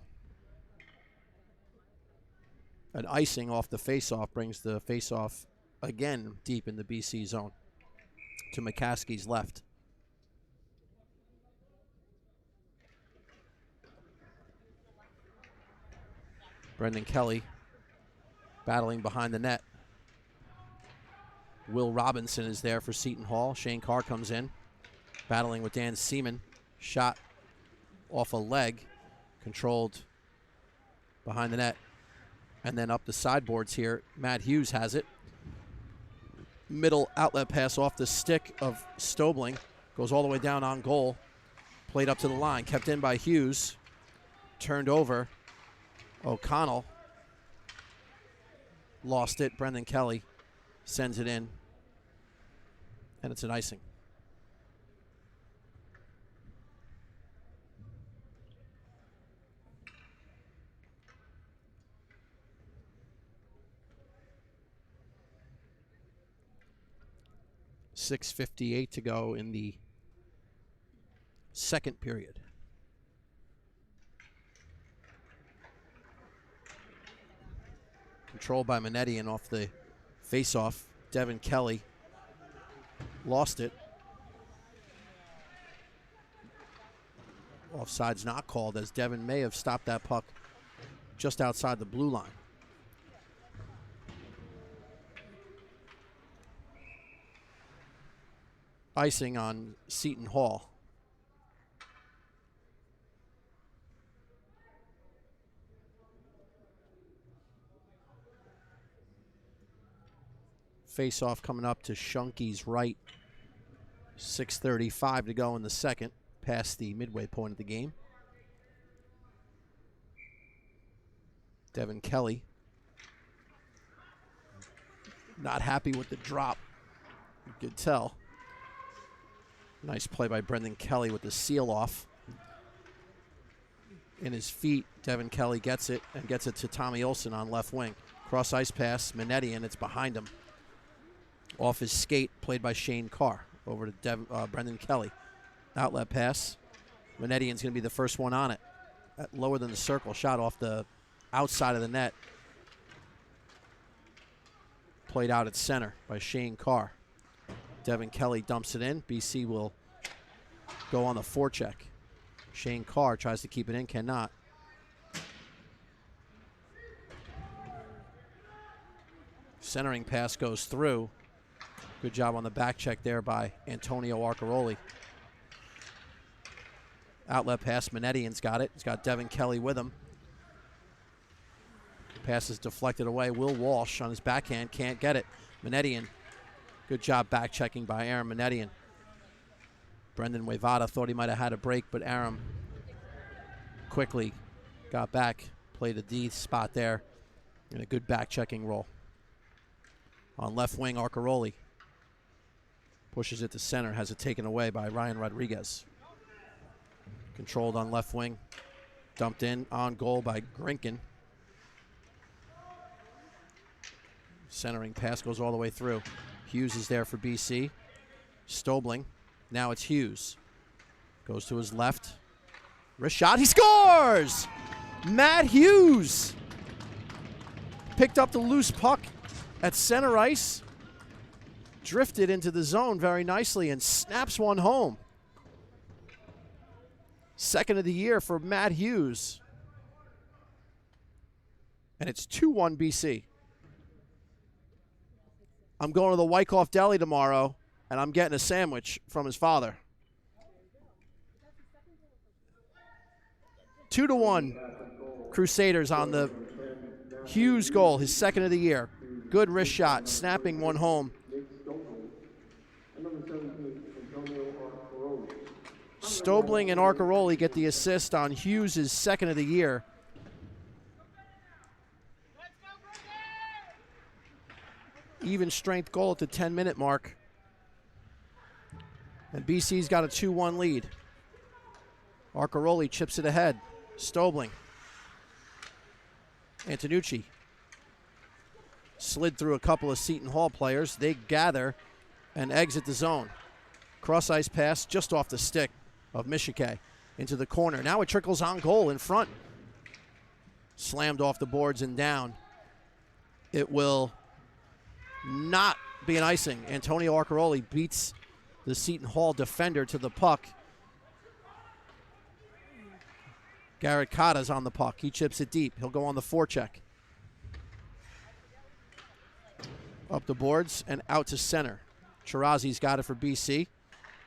An icing off the faceoff brings the faceoff again deep in the BC zone to McCaskey's left. Brendan Kelly battling behind the net. Will Robinson is there for Seton Hall. Shane Carr comes in, battling with Dan Seaman. Shot off a leg, controlled behind the net. And then up the sideboards here, Matt Hughes has it. Middle outlet pass off the stick of Stobling. Goes all the way down on goal. Played up to the line, kept in by Hughes. Turned over. O'Connell lost it. Brendan Kelly sends it in. And it's an icing. .6:58 to go in the second period. Controlled by Manetian off the faceoff. Devin Kelly lost it. Offside's not called, as Devin may have stopped that puck just outside the blue line. Icing on Seton Hall. Face-off coming up to Shunky's right. 6:35 to go in the second, past the midway point of the game. Devin Kelly not happy with the drop. You could tell. Nice play by Brendan Kelly with the seal off. In his feet, Devin Kelly gets it and gets it to Tommy Olson on left wing. Cross ice pass, Manetian, it's behind him. Off his skate, played by Shane Carr. Over to Brendan Kelly. Outlet pass. Manetian's going to be the first one on it. Lower than the circle, shot off the outside of the net. Played out at center by Shane Carr. Devin Kelly dumps it in. BC will go on the forecheck. Shane Carr tries to keep it in, cannot. Centering pass goes through. Good job on the back check there by Antonio Arcaroli. Outlet pass, Manetian's got it. He's got Devin Kelly with him. Pass is deflected away. Will Walsh on his backhand, can't get it. Manetian, good job back checking by Aaron Manetian. Brendan Wavada thought he might have had a break, but Aram quickly got back, played a D spot there, and a good back-checking roll. On left wing, Arcaroli pushes it to center, has it taken away by Ryan Rodriguez. Controlled on left wing, dumped in on goal by Grinkin. Centering pass goes all the way through. Hughes is there for BC. Stobling, now it's Hughes. Goes to his left. Wrist shot, he scores! Matt Hughes picked up the loose puck at center ice, drifted into the zone very nicely, and snaps one home. Second of the year for Matt Hughes. And it's 2-1 BC. I'm going to the Wyckoff Deli tomorrow, and I'm getting a sandwich from his father. 2-1 Crusaders on the Hughes goal, his second of the year. Good wrist shot, snapping one home. Stobling and Arcaroli get the assist on Hughes' second of the year. Even strength goal at the 10-minute mark. And BC's got a 2-1 lead. Arcaroli chips it ahead. Stobling. Antonucci. Slid through a couple of Seton Hall players. They gather and exit the zone. Cross-ice pass just off the stick of Michike into the corner. Now it trickles on goal in front. Slammed off the boards and down. It will not be an icing. Antonio Arcaroli beats the Seton Hall defender to the puck. Garrett Cotta's on the puck. He chips it deep. He'll go on the forecheck. Up the boards and out to center. Chirazi's got it for BC.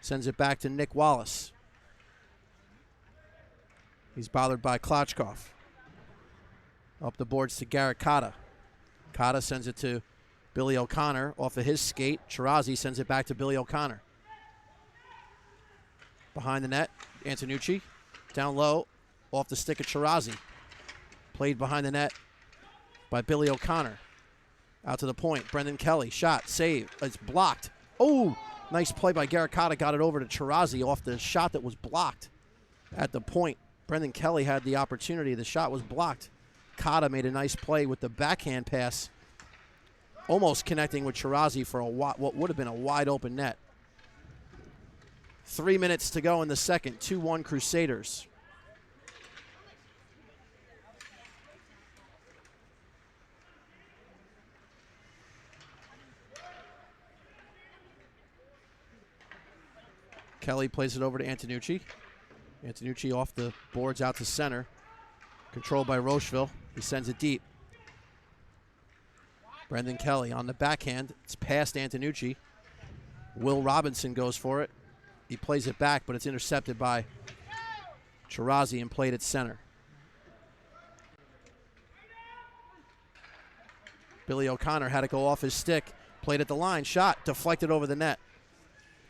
Sends it back to Nick Wallace. He's bothered by Klotchkov. Up the boards to Garrett Cotta. Cotta sends it to Billy O'Connor off of his skate. Chirazi sends it back to Billy O'Connor. Behind the net, Antonucci. Down low, off the stick of Chirazi. Played behind the net by Billy O'Connor. Out to the point, Brendan Kelly. Shot, save, it's blocked. Oh, nice play by Garrett Cotta. Got it over to Chirazi off the shot that was blocked at the point. Brendan Kelly had the opportunity. The shot was blocked. Cotta made a nice play with the backhand pass, almost connecting with Chirazi for what would have been a wide open net. 3 minutes to go in the second. 2-1 Crusaders. Kelly plays it over to Antonucci. Antonucci off the boards out to center. Controlled by Rocheville. He sends it deep. Brendan Kelly on the backhand. It's past Antonucci. Will Robinson goes for it. He plays it back, but it's intercepted by Chirazi and played at center. Billy O'Connor had to go off his stick. Played at the line. Shot. Deflected over the net.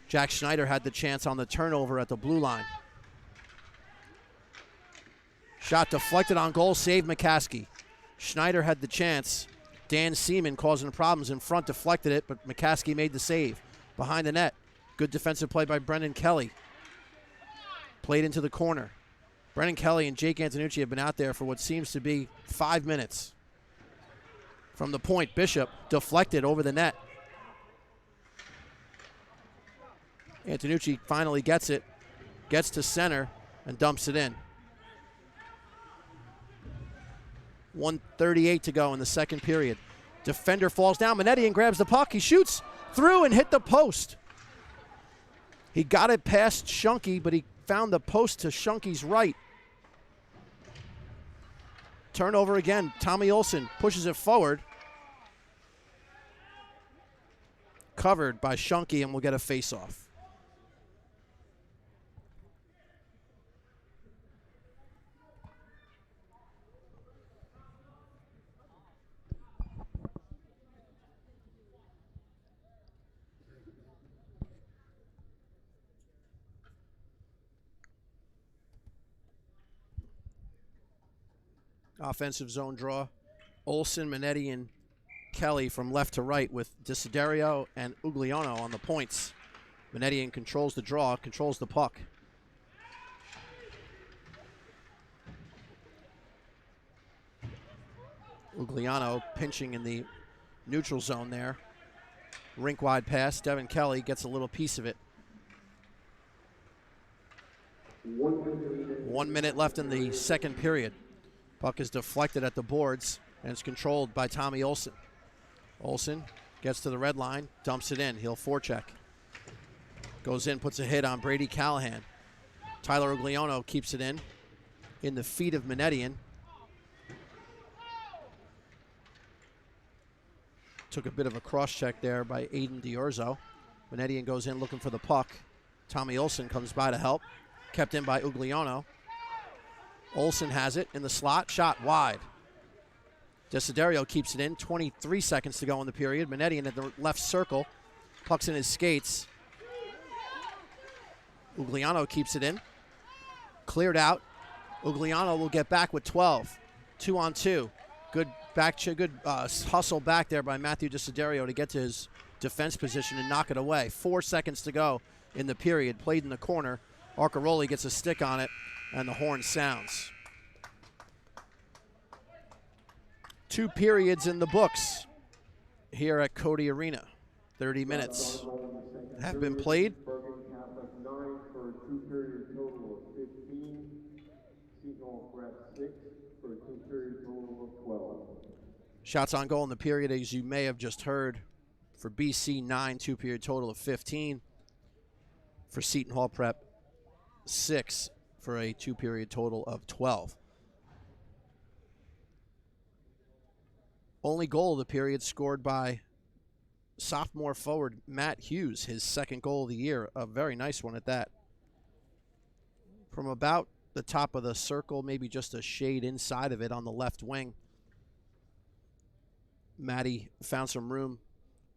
Jack Schneider had the chance on the turnover at the blue line. Shot deflected on goal. Saved McCaskey. Schneider had the chance. Dan Seaman causing problems in front. Deflected it, but McCaskey made the save. Behind the net. Good defensive play by Brendan Kelly. Played into the corner. Brendan Kelly and Jake Antonucci have been out there for what seems to be 5 minutes. From the point, Bishop deflected over the net. Antonucci finally gets it, gets to center, and dumps it in. 1:38 to go in the second period. Defender falls down. Minetti and grabs the puck. He shoots through and hit the post. He got it past Shunky, but he found the post to Shunky's right. Turnover again. Tommy Olson pushes it forward. Covered by Shunky, and we'll get a face-off. Offensive zone draw. Olsen, Minetti, and Kelly from left to right with Desiderio and Ugliano on the points. Minetti controls the draw, controls the puck. Ugliano pinching in the neutral zone there. Rink wide pass. Devin Kelly gets a little piece of it. 1 minute left in the second period. Puck is deflected at the boards and it's controlled by Tommy Olsen. Olsen gets to the red line, dumps it in. He'll forecheck. Goes in, puts a hit on Brady Callahan. Tyler Ugliano keeps it in the feet of Minetti. Took a bit of a cross check there by Aiden Diorzo. Minetti goes in looking for the puck. Tommy Olsen comes by to help. Kept in by Ugliano. Olsen has it in the slot. Shot wide. Desiderio keeps it in. 23 seconds to go in the period. Minetti in the left circle. Puck's in his skates. Ugliano keeps it in. Cleared out. Ugliano will get back with 12. 2-on-2. Good hustle back there by Matthew Desiderio to get to his defense position and knock it away. 4 seconds to go in the period. Played in the corner. Arcaroli gets a stick on it, and the horn sounds. 2 periods in the books here at Cody Arena. 30 minutes have been played. Bergen Catholic 9 for a 2-period total of 15. Seton Prep 6 for a 2-period total of 12. Shots on goal in the period, as you may have just heard. For BC, 9, 2-period total of 15. For Seton Hall Prep, 6 for a 2-period total of 12. Only goal of the period scored by sophomore forward Matt Hughes, his second goal of the year. A very nice one at that. From about the top of the circle, maybe just a shade inside of it on the left wing, Matty found some room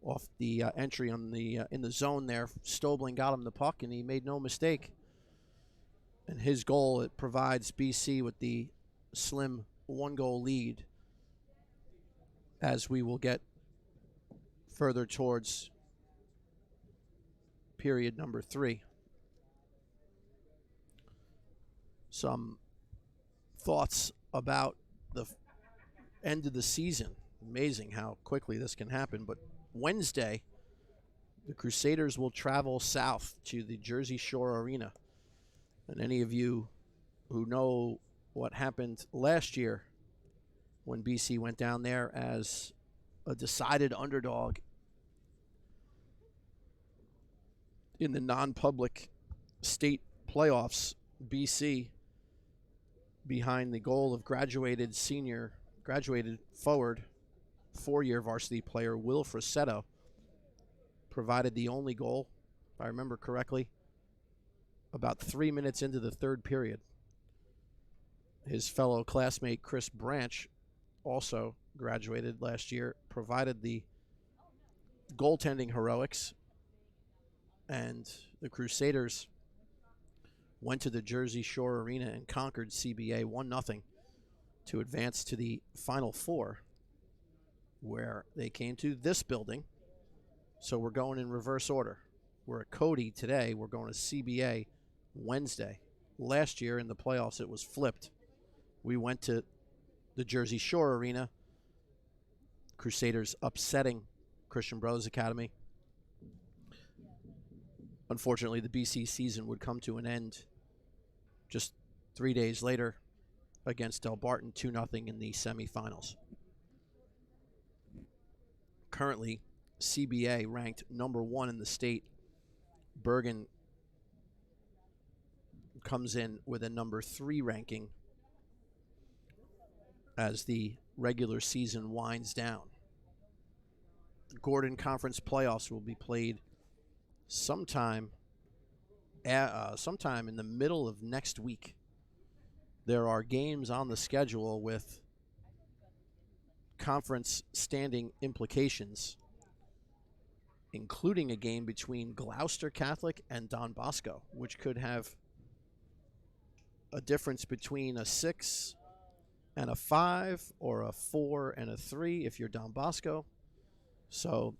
off the entry on the in the zone there. Stobling got him the puck, and he made no mistake. And his goal, it provides BC with the slim 1-goal lead as we will get further towards period number 3. Some thoughts about the end of the season. Amazing how quickly this can happen. But Wednesday, the Crusaders will travel south to the Jersey Shore Arena. And any of you who know what happened last year when BC went down there as a decided underdog in the non-public state playoffs, BC, behind the goal of graduated forward, 4-year varsity player Will Frassetto, provided the only goal, if I remember correctly, about 3 minutes into the third period. His fellow classmate Chris Branch, also graduated last year, provided the goaltending heroics, and the Crusaders went to the Jersey Shore Arena and conquered CBA 1-0 to advance to the Final Four, where they came to this building. So we're going in reverse order. We're at Cody today. We're going to CBA Wednesday. Last year in the playoffs, it was flipped. We went to the Jersey Shore Arena. Crusaders upsetting Christian Brothers Academy. Unfortunately, the BC season would come to an end just 3 days later against Del Barton, 2-0 in the semifinals. Currently, CBA ranked number 1 in the state. Bergen comes in with a number 3 ranking as the regular season winds down. The Gordon Conference playoffs will be played sometime in the middle of next week. There are games on the schedule with conference standing implications, including a game between Gloucester Catholic and Don Bosco, which could have a difference between a 6 and a 5 or a 4 and a 3 if you're Don Bosco. So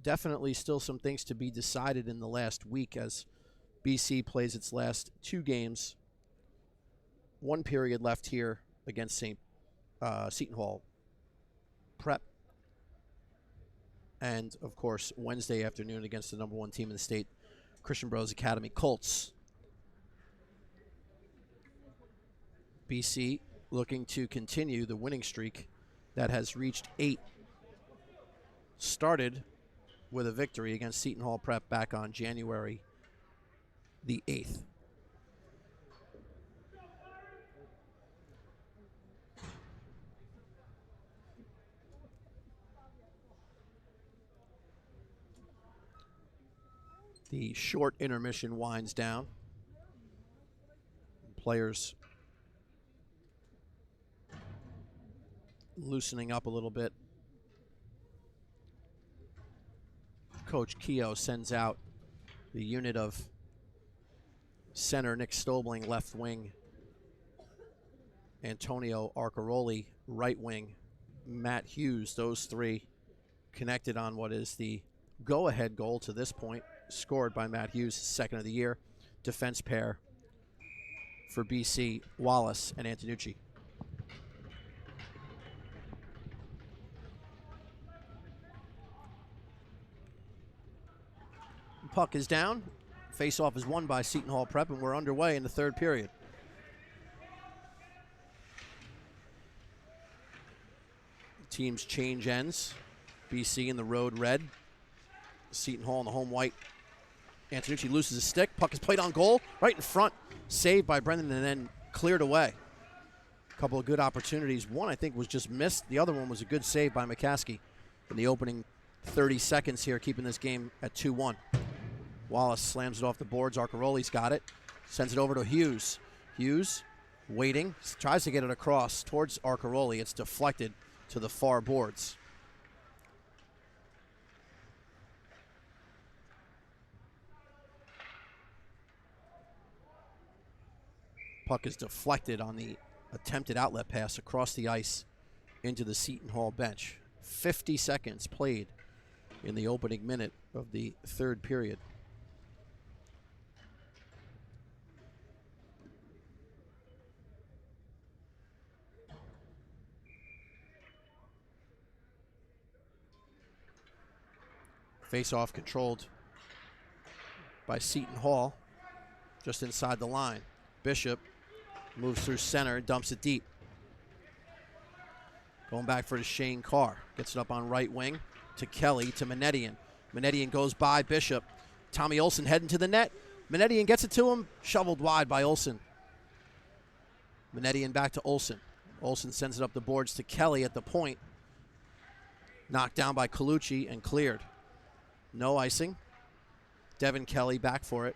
definitely still some things to be decided in the last week as BC plays its last 2 games. 1 period left here against Seton Hall Prep. And, of course, Wednesday afternoon against the number 1 team in the state, Christian Bros Academy Colts. BC looking to continue the winning streak that has reached 8. Started with a victory against Seton Hall Prep back on January the 8th. The short intermission winds down. Players loosening up a little bit. Coach Keogh sends out the unit of center Nick Stobling, left wing, Antonio Arcaroli, right wing, Matt Hughes, those 3 connected on what is the go-ahead goal to this point, scored by Matt Hughes, second of the year. Defense pair for BC, Wallace and Antonucci. Puck is down. Face-off is won by Seton Hall Prep, and we're underway in the 3rd period. Teams change ends. BC in the road red. Seton Hall in the home white. Antonucci loses his stick. Puck is played on goal, right in front. Saved by Brendan and then cleared away. A couple of good opportunities. One, I think, was just missed. The other one was a good save by McCaskey in the opening 30 seconds here, keeping this game at 2-1. Wallace slams it off the boards. Arcaroli's got it. Sends it over to Hughes. Hughes waiting. Tries to get it across towards Arcaroli. It's deflected to the far boards. Puck is deflected on the attempted outlet pass across the ice into the Seton Hall bench. 50 seconds played in the opening minute of the 3rd period. Face-off controlled by Seton Hall, just inside the line. Bishop moves through center, dumps it deep. Going back for Shane Carr. Gets it up on right wing to Kelly, to Manetian. Manetian goes by Bishop. Tommy Olson heading to the net. Manetian gets it to him, shoveled wide by Olson. Manetian back to Olson. Olson sends it up the boards to Kelly at the point. Knocked down by Colucci and cleared. No icing. Devin Kelly back for it.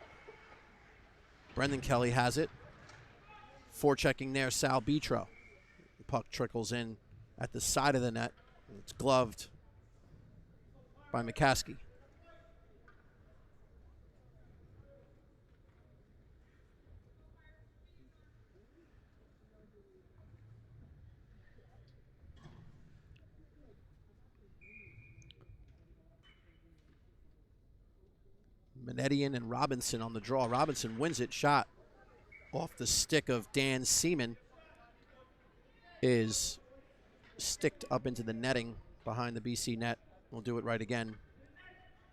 Brendan Kelly has it. Forechecking there, Sal Betro. The puck trickles in at the side of the net. It's gloved by McCaskey. Manetian and Robinson on the draw. Robinson wins it. Shot off the stick of Dan Seaman is sticked up into the netting behind the BC net. We'll do it right again.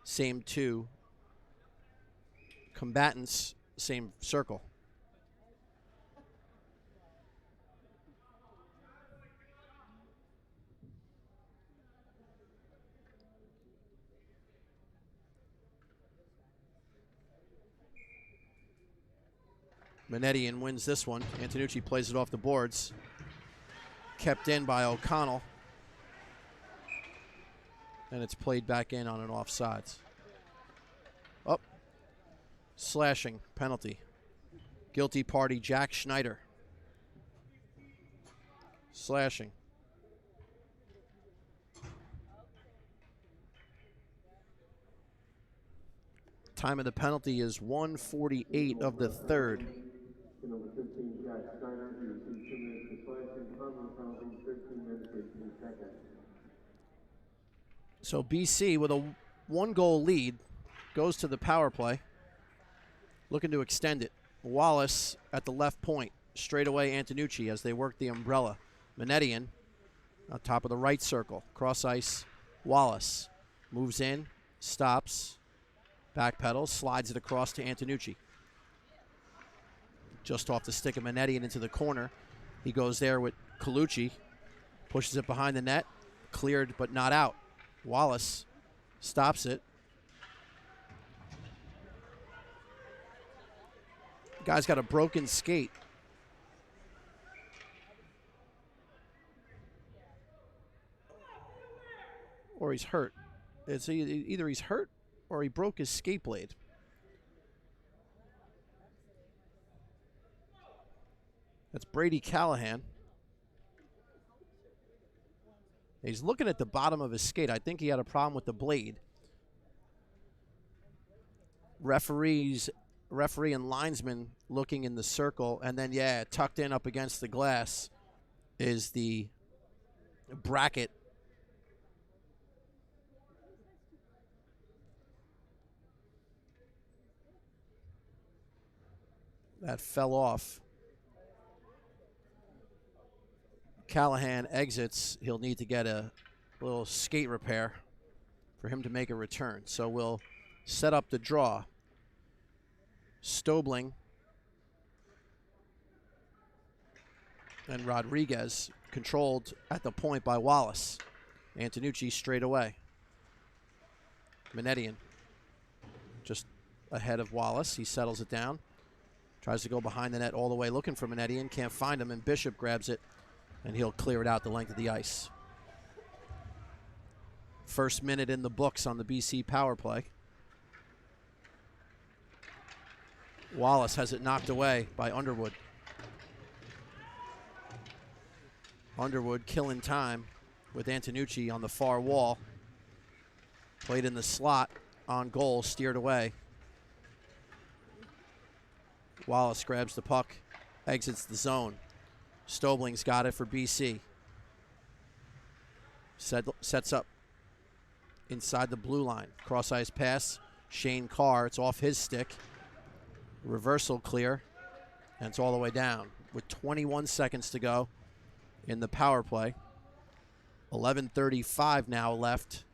Same 2 combatants, same circle. Manetian wins this one. Antonucci plays it off the boards. Kept in by O'Connell. And it's played back in on an offsides. Up. Slashing. Penalty. Guilty party Jack Schneider. Slashing. Time of the penalty is 1:48 of the 3rd. Number 15, Jack Jack Steiner, he received 2 minutes for slashing, combo penalty, 13 minutes, 18 seconds. So BC with a 1-goal lead goes to the power play, looking to extend it. Wallace at the left point, straight away Antonucci as they work the umbrella. Manetian on top of the right circle, cross ice. Wallace moves in, stops, backpedals, slides it across to Antonucci. Just off the stick of Manetian into the corner. He goes there with Colucci, pushes it behind the net, cleared but not out. Wallace stops it. Guy's got a broken skate. Or he's hurt. It's either he's hurt or he broke his skate blade. That's Brady Callahan. He's looking at the bottom of his skate. I think he had a problem with the blade. Referee and linesman looking in the circle, and then, yeah, tucked in up against the glass is the bracket. That fell off. Callahan exits. He'll need to get a little skate repair for him to make a return. So we'll set up the draw. Stobling and Rodriguez controlled at the point by Wallace. Antonucci straight away. Manetian just ahead of Wallace. He settles it down. Tries to go behind the net all the way looking for Manetian. Can't find him, and Bishop grabs it, and he'll clear it out the length of the ice. First minute in the books on the BC power play. Wallace has it knocked away by Underwood. Underwood killing time with Antonucci on the far wall. Played in the slot on goal, steered away. Wallace grabs the puck, exits the zone. Stobling's got it for BC. Sets up inside the blue line. Cross ice pass, Shane Carr, it's off his stick. Reversal clear, and it's all the way down with 21 seconds to go in the power play. 11:35 now left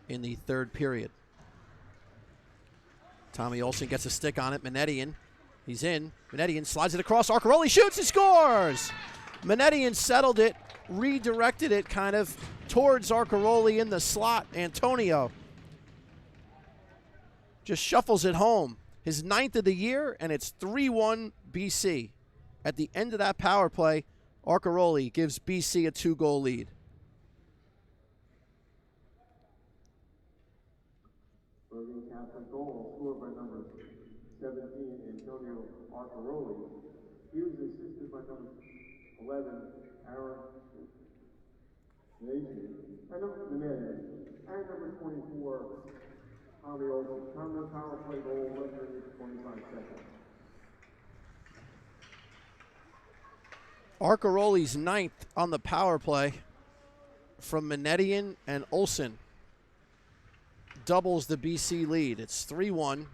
in the third period. Tommy Olsen gets a stick on it. Manetian, he's in. Manetian slides it across. Arcaroli shoots, he scores! Manetian settled it, redirected it kind of towards Arcaroli in the slot. Antonio just shuffles it home. His 9th of the year, and it's 3-1 BC. At the end of that power play, Arcaroli gives BC a 2-goal lead. Bergen Catholic goal scored by number 17, Antonio Arcaroli. He was assisted by number 11, Aaron Nation, and number 24, Tommy Olsen. Common power play goal, 1 minute 25 seconds. Arcaroli's 9th on the power play from Manetian and Olsen doubles the BC lead. It's 3-1.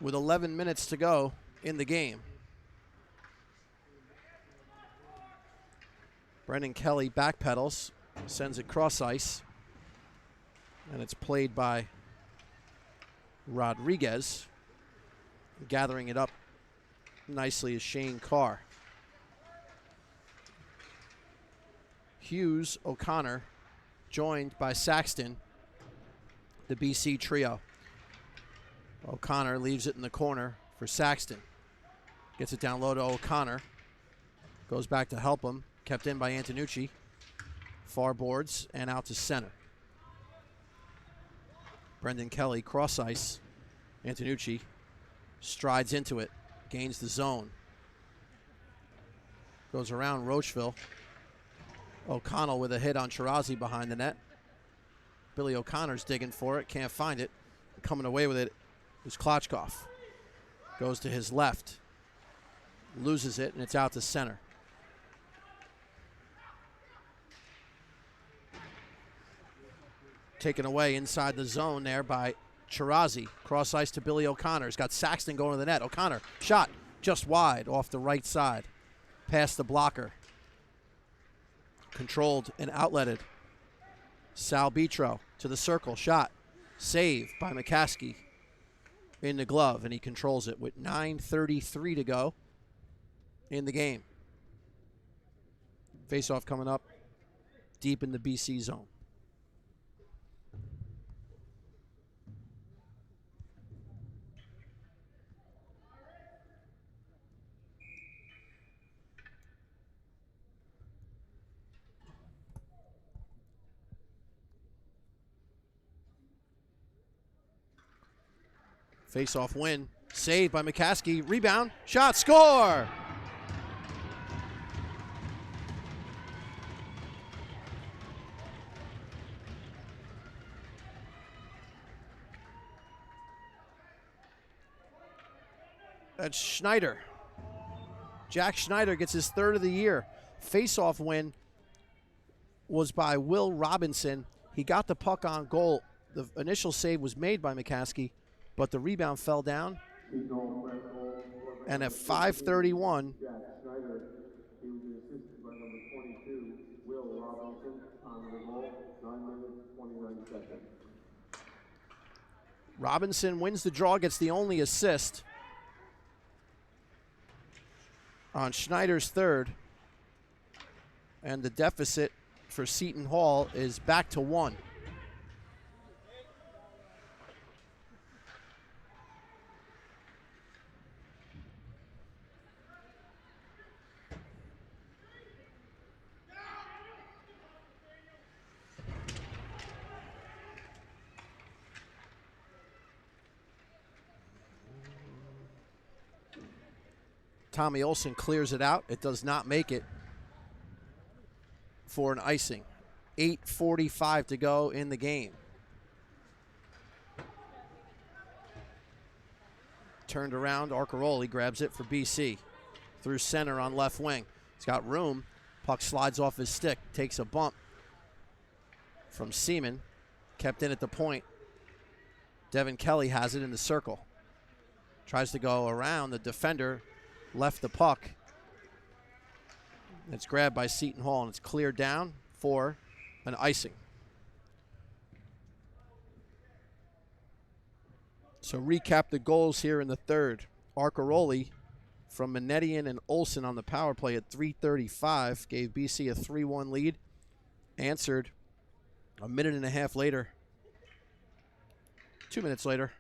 With 11 minutes to go in the game. Brendan Kelly backpedals, sends it cross ice, and it's played by Rodriguez. Gathering it up nicely is Shane Carr. Hughes, O'Connor, joined by Saxton, the BC trio. O'Connor leaves it in the corner for Saxton. Gets it down low to O'Connor. Goes back to help him. Kept in by Antonucci. Far boards and out to center. Brendan Kelly, cross ice. Antonucci strides into it. Gains the zone. Goes around Rocheville. O'Connell with a hit on Chirazi behind the net. Billy O'Connor's digging for it. Can't find it. coming away with it was Klotchkov. Goes to his left. Loses it, and it's out to center. Taken away inside the zone there by Chirazi. Cross ice to Billy O'Connor. He's got Saxton going to the net. O'Connor, shot just wide off the right side. Past the blocker. Controlled and outletted. Sal Bitro to the circle. Shot. Save by McCaskey in the glove, and he controls it with 9:33 to go in the game. Face-off coming up deep in the BC zone. Face-off win. Saved by McCaskey. Rebound. Shot. Score! That's Schneider. Jack Schneider gets his third of the year. Face-off win was by Will Robinson. He got the puck on goal. The initial save was made by McCaskey, but the rebound fell down. And at 5:31, Jack Schneider, he was assisted by number 22, Will Robinson, on the goal, 9 minutes, 29 seconds. Robinson wins the draw, gets the only assist on Schneider's third. And the deficit for Seton Hall is back to 1. Tommy Olson clears it out. It does not make it for an icing. 8:45 to go in the game. Turned around, Arcaroli grabs it for BC. Through center on left wing. He's got room. Puck slides off his stick. Takes a bump from Seaman. Kept in at the point. Devin Kelly has it in the circle. Tries to go around the defender. Left the puck. It's grabbed by Seton Hall, and it's cleared down for an icing. So recap the goals here in the third. Arcaroli from Manetian and Olsen on the power play at 3:35 gave BC a 3-1 lead. Answered a minute and a half later. 2 minutes later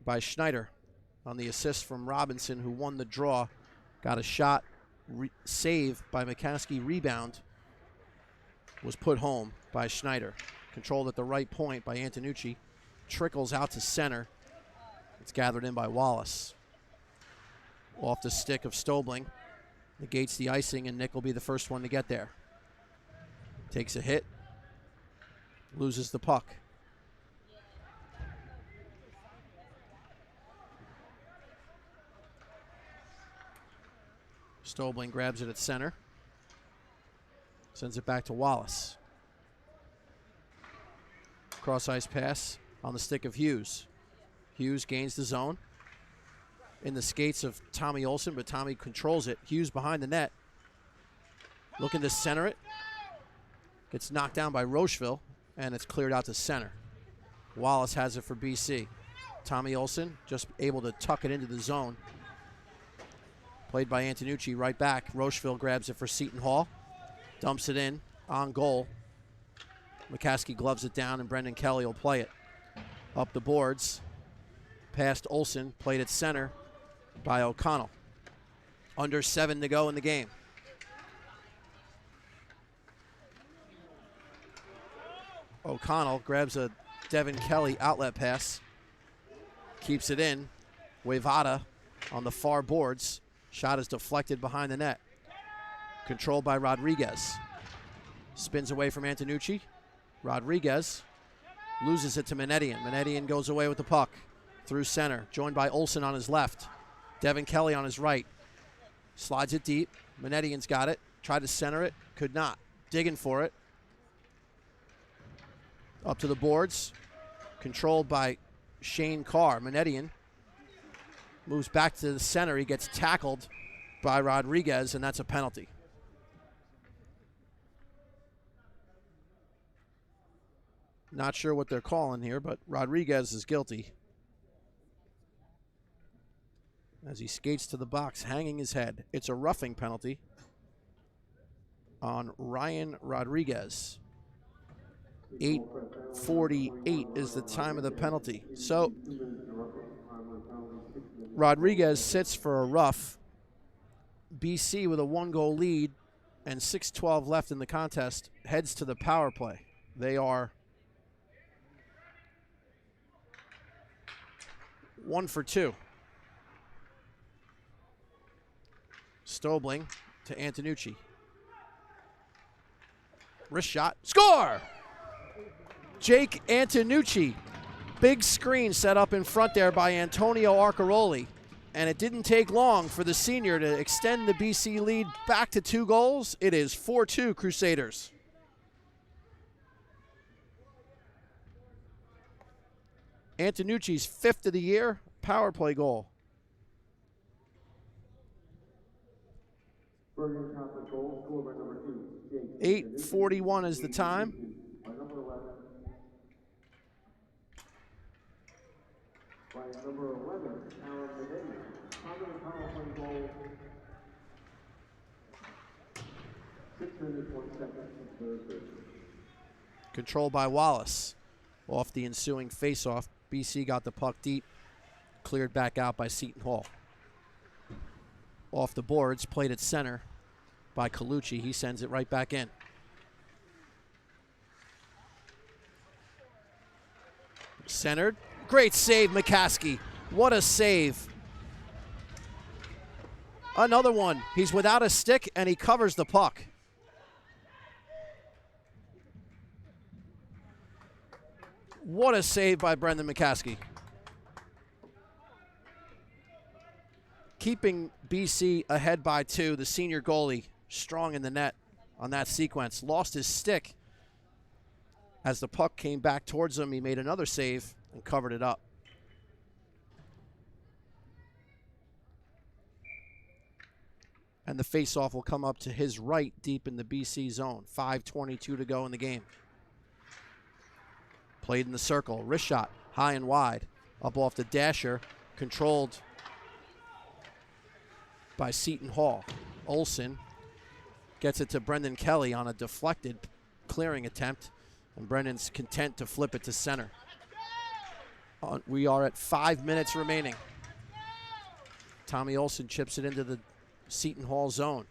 by Schneider on the assist from Robinson, who won the draw. Got a shot, save by McCaskey, rebound was put home by Schneider. Controlled at the right point by Antonucci. Trickles out to center. It's gathered in by Wallace. Off the stick of Stobling. Negates the icing, and Nick will be the first one to get there. Takes a hit. Loses the puck. Stobling grabs it at center. Sends it back to Wallace. Cross ice pass on the stick of Hughes. Hughes gains the zone. In the skates of Tommy Olsen, but Tommy controls it. Hughes behind the net. Looking to center it. Gets knocked down by Rocheville, and it's cleared out to center. Wallace has it for BC. Tommy Olsen just able to tuck it into the zone. Played by Antonucci right back. Rocheville grabs it for Seton Hall. Dumps it in on goal. McCaskey gloves it down, and Brendan Kelly will play it. Up the boards. Past Olsen. Played at center by O'Connell. Under 7 to go in the game. O'Connell grabs a Devin Kelly outlet pass. Keeps it in. Wavada on the far boards. Shot is deflected behind the net. Controlled by Rodriguez. Spins away from Antonucci. Rodriguez Loses it to Menedian. Menedian goes away with the puck through center, joined by Olsen on his left. Devin Kelly on his right. Slides it deep. Menedian's got it. Tried to center it. Could not. Digging for it. Up to the boards. Controlled by Shane Carr. Menedian moves back to the center. He gets tackled by Rodriguez, and that's a penalty. Not sure what they're calling here, but Rodriguez is guilty as he skates to the box, hanging his head. It's a roughing penalty on Ryan Rodriguez. 8:48 is the time of the penalty. So Rodriguez sits for a rough. BC with a 1-goal lead and 6:12 left in the contest heads to the power play. They are 1 for 2. Stobling to Antonucci. Wrist shot. Score! Jake Antonucci. Big screen set up in front there by Antonio Arcaroli. And it didn't take long for the senior to extend the BC lead back to 2 goals. It is 4-2 Crusaders. Antonucci's 5th of the year power play goal. Bergen Catholic goal, scored by number 2. 8:41 is the time. By number 11. By number 11, Aaron Menedian. Positive power play goal. 6 minutes, 1 second, third period. Controlled by Wallace. Off the ensuing faceoff, BC got the puck deep, cleared back out by Seton Hall. Off the boards, played at center by Colucci. He sends it right back in. Centered. Great save, McCaskey. What a save. Another one. He's without a stick, and he covers the puck. What a save by Brendan McCaskey. Keeping BC ahead by 2. The senior goalie strong in the net on that sequence. Lost his stick. As the puck came back towards him, he made another save and covered it up. And the faceoff will come up to his right deep in the BC zone. 5:22 to go in the game. Played in the circle. Wrist shot. High and wide. Up off the dasher. Controlled by Seton Hall. Olsen gets it to Brendan Kelly on a deflected clearing attempt. And Brendan's content to flip it to center. We are at 5 minutes remaining. Tommy Olsen chips it into the Seton Hall zone.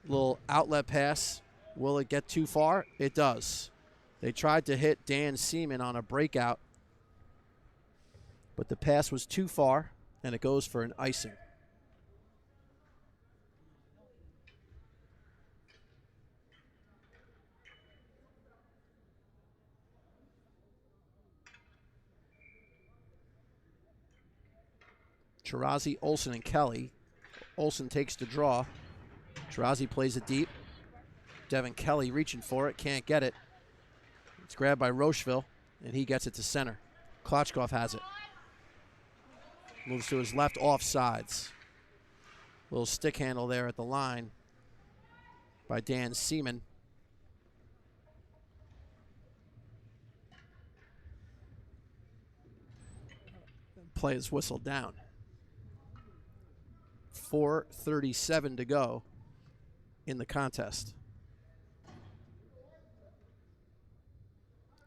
Little outlet pass. Will it get too far? It does. They tried to hit Dan Seaman on a breakout, but the pass was too far, and it goes for an icing. Chirazi, Olsen, and Kelly. Olsen takes the draw. Chirazi plays it deep. Devin Kelly reaching for it, can't get it. It's grabbed by Rocheville, and he gets it to center. Klotchkov has it. Moves to his left, offsides. Little stick handle there at the line by Dan Seaman. Play is whistled down. 4:37 to go in the contest.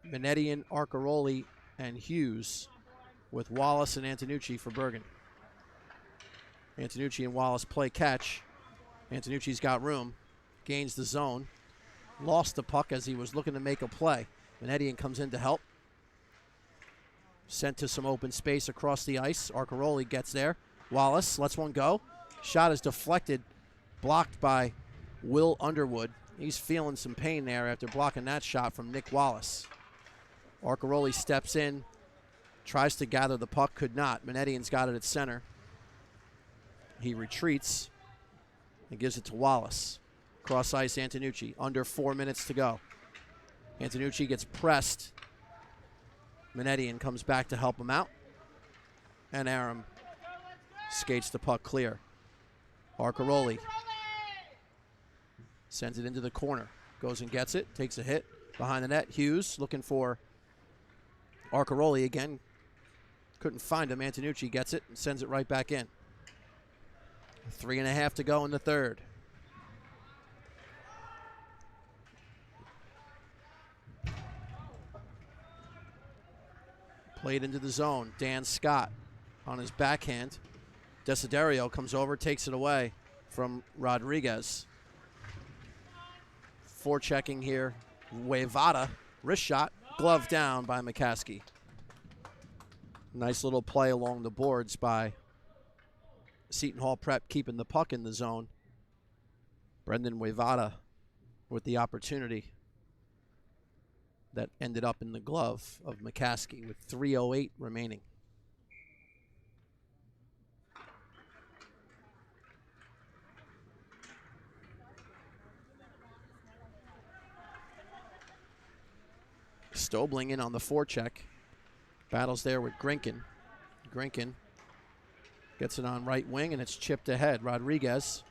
Menedian, Arcaroli, and Hughes with Wallace and Antonucci for Bergen. Antonucci and Wallace play catch. Antonucci's got room, gains the zone, lost the puck as he was looking to make a play. Menedian comes in to help. Sent to some open space across the ice. Arcaroli gets there. Wallace lets one go. Shot is deflected, blocked by Will Underwood. He's feeling some pain there after blocking that shot from Nick Wallace. Arcaroli steps in, tries to gather the puck, could not. Menedian's got it at center. He retreats and gives it to Wallace. Cross ice, Antonucci. Under 4 minutes to go. Antonucci gets pressed. Menedian comes back to help him out. And Aram skates the puck clear. Arcaroli sends it into the corner. Goes and gets it, takes a hit. Behind the net, Hughes looking for Arcaroli again. Couldn't find him. Antonucci gets it and sends it right back in. 3.5 to go in the third. Played into the zone. Dan Scott on his backhand. Desiderio comes over, takes it away from Rodriguez. Forechecking here. Wayvada, wrist shot, glove down by McCaskey. Nice little play along the boards by Seton Hall Prep, keeping the puck in the zone. Brendan Wayvada with the opportunity that ended up in the glove of McCaskey with 3:08 remaining. Stobling in on the forecheck. Battles there with Grinkin. Grinkin gets it on right wing, and it's chipped ahead. Rodriguez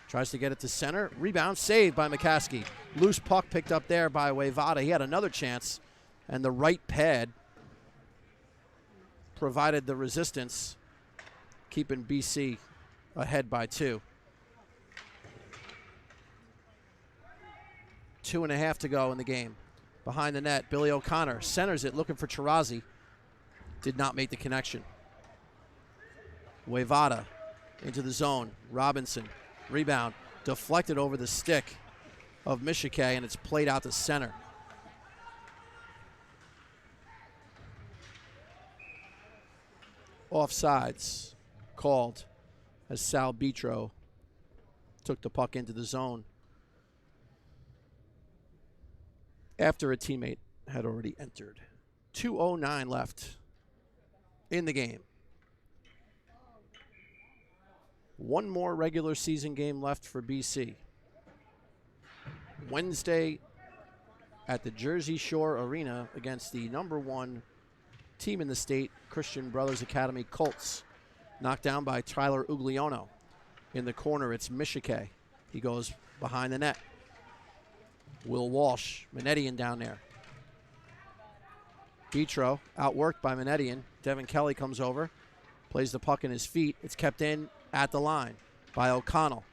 tries to get it to center. Rebound saved by McCaskey. Loose puck picked up there by Wayvada. He had another chance, and the right pad provided the resistance, keeping BC ahead by 2. 2.5 to go in the game. Behind the net, Billy O'Connor centers it, looking for Chirazi. Did not make the connection. Wayvada into the zone. Robinson, rebound, deflected over the stick of Michike, and it's played out to center. Offsides called as Sal Bitro took the puck into the zone after a teammate had already entered. 2:09 left in the game. One more regular season game left for BC. Wednesday at the Jersey Shore Arena against the #1 team in the state, Christian Brothers Academy Colts. Knocked down by Tyler Ugliono. In the corner, it's Michike. He goes behind the net. Will Walsh, Menedian down there. Bitro outworked by Menedian. Devin Kelly comes over, plays the puck in his feet. It's kept in at the line by O'Connell.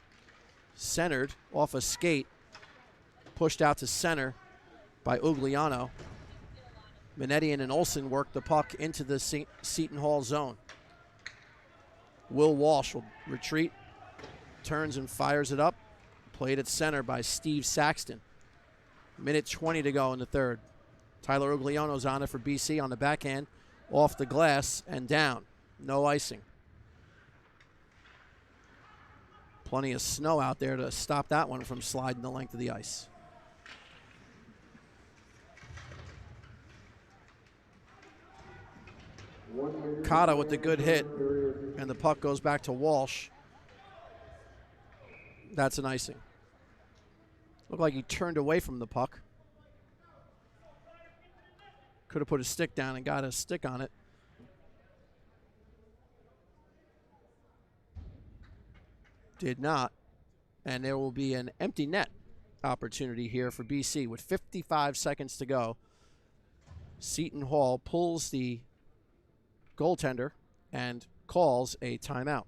Centered off a skate, pushed out to center by Ugliano. Menedian and Olsen work the puck into the Seton Hall zone. Will Walsh will retreat, turns and fires it up. Played at center by Steve Saxton. Minute 20 to go in the third. Tyler Ugliano's on it for BC on the backhand, off the glass and down. No icing. Plenty of snow out there to stop that one from sliding the length of the ice. Cotta with the good hit, and the puck goes back to Walsh. That's an icing. Looked like he turned away from the puck. Could have put his stick down and got a stick on it. Did not. And there will be an empty net opportunity here for BC with 55 seconds to go. Seton Hall pulls the goaltender and calls a timeout.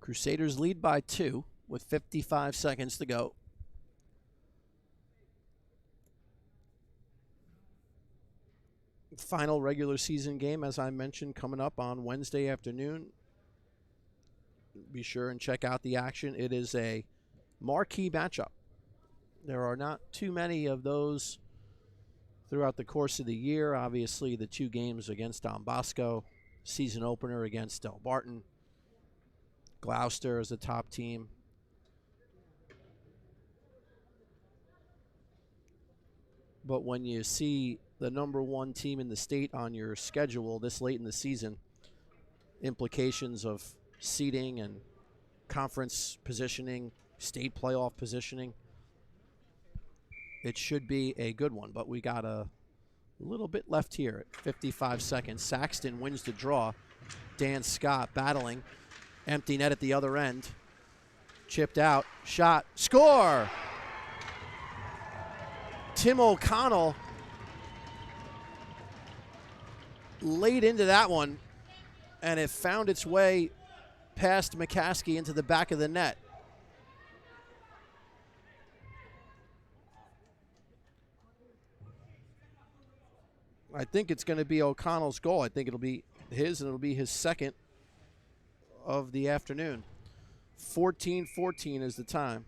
Crusaders lead by 2 with 55 seconds to go. Final regular season game, as I mentioned, coming up on Wednesday afternoon be sure and check out the action. It is a marquee matchup. There are not too many of those throughout the course of the year. Obviously, the 2 games against Don Bosco, season opener against Del Barton, Gloucester is a top team. But when you see the number 1 team in the state on your schedule this late in the season, implications of seeding and conference positioning, state playoff positioning, it should be a good one. But we got a little bit left here at 55 seconds. Saxton wins the draw. Dan Scott battling. Empty net at the other end. Chipped out. Shot. Score! Tim O'Connell laid into that one, and it found its way past McCaskey into the back of the net. I think it's going to be O'Connell's goal. I think it'll be his, and it'll be his second of the afternoon. 14-14 is the time.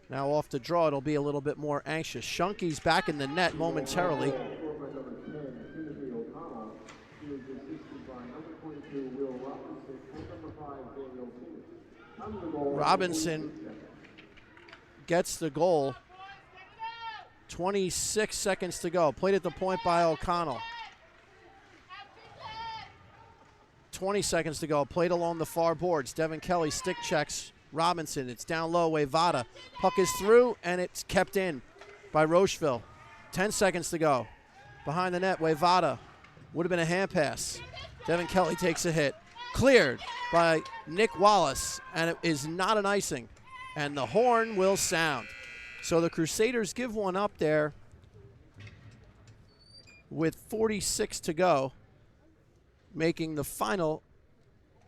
Now off the draw, it'll be a little bit more anxious. Shunky's back in the net momentarily. Robinson gets the goal. 26 seconds to go. Played at the point by O'Connell. 20 seconds to go. Played along the far boards. Devin Kelly stick checks Robinson. It's down low. Wayvada. Puck is through, and it's kept in by Rocheville. 10 seconds to go. Behind the net, Wayvada. Would have been a hand pass. Devin Kelly takes a hit. Cleared by Nick Wallace, and it is not an icing. And the horn will sound. So the Crusaders give one up there with 46 to go, making the final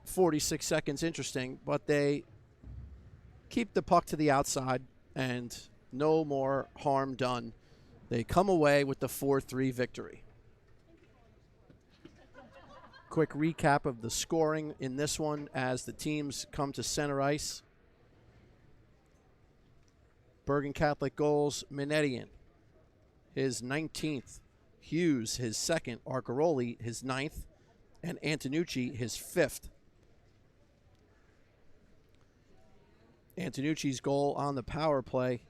46 seconds interesting, but they keep the puck to the outside and no more harm done. They come away with the 4-3 victory. Quick recap of the scoring in this one as the teams come to center ice. Bergen Catholic goals, Minetian, his 19th. Hughes, his 2nd. Arcaroli, his 9th. And Antonucci, his 5th. Antonucci's goal on the power play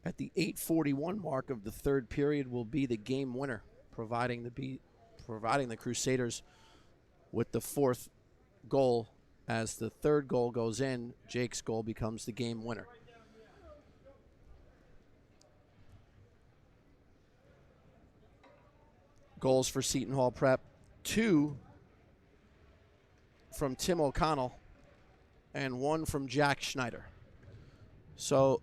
at the 8:41 mark of the 3rd period will be the game winner, providing the Crusaders with the 4th goal. As the 3rd goal goes in, Jake's goal becomes the game winner. Goals for Seton Hall Prep, 2 from Tim O'Connell and 1 from Jack Schneider. So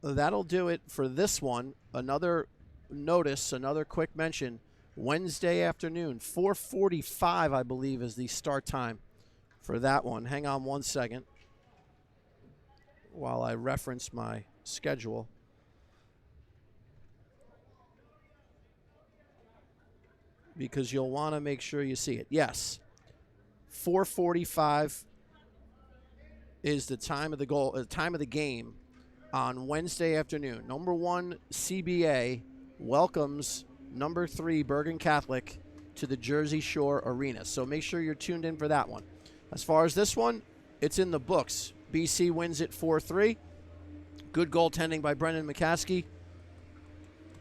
that'll do it for this one. Another notice, another quick mention. Wednesday afternoon, 4:45, I believe, is the start time for that one. Hang on one second while I reference my schedule. Because you'll want to make sure you see it. Yes, 4:45 is the time of the game on Wednesday afternoon. Number 1 CBA welcomes number 3 Bergen Catholic to the Jersey Shore Arena. So make sure you're tuned in for that one. As far as this one, it's in the books. BC wins it 4-3. Good goaltending by Brendan McCaskey.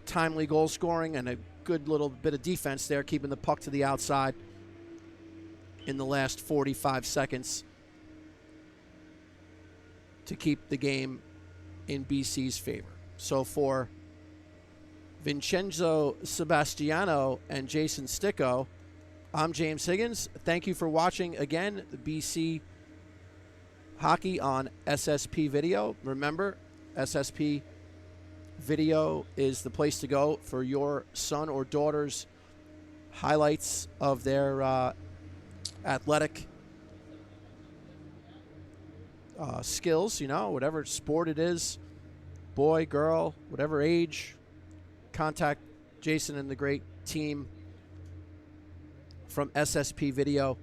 Timely goal scoring and a good little bit of defense there, keeping the puck to the outside in the last 45 seconds to keep the game in BC's favor. So for Vincenzo Sebastiano and Jason Sticco, I'm James Higgins. Thank you for watching again the BC Hockey on SSP Video. Remember, SSP Video is the place to go for your son or daughter's highlights of their athletic skills, whatever sport it is, boy, girl, whatever age. Contact Jason and the great team from SSP Video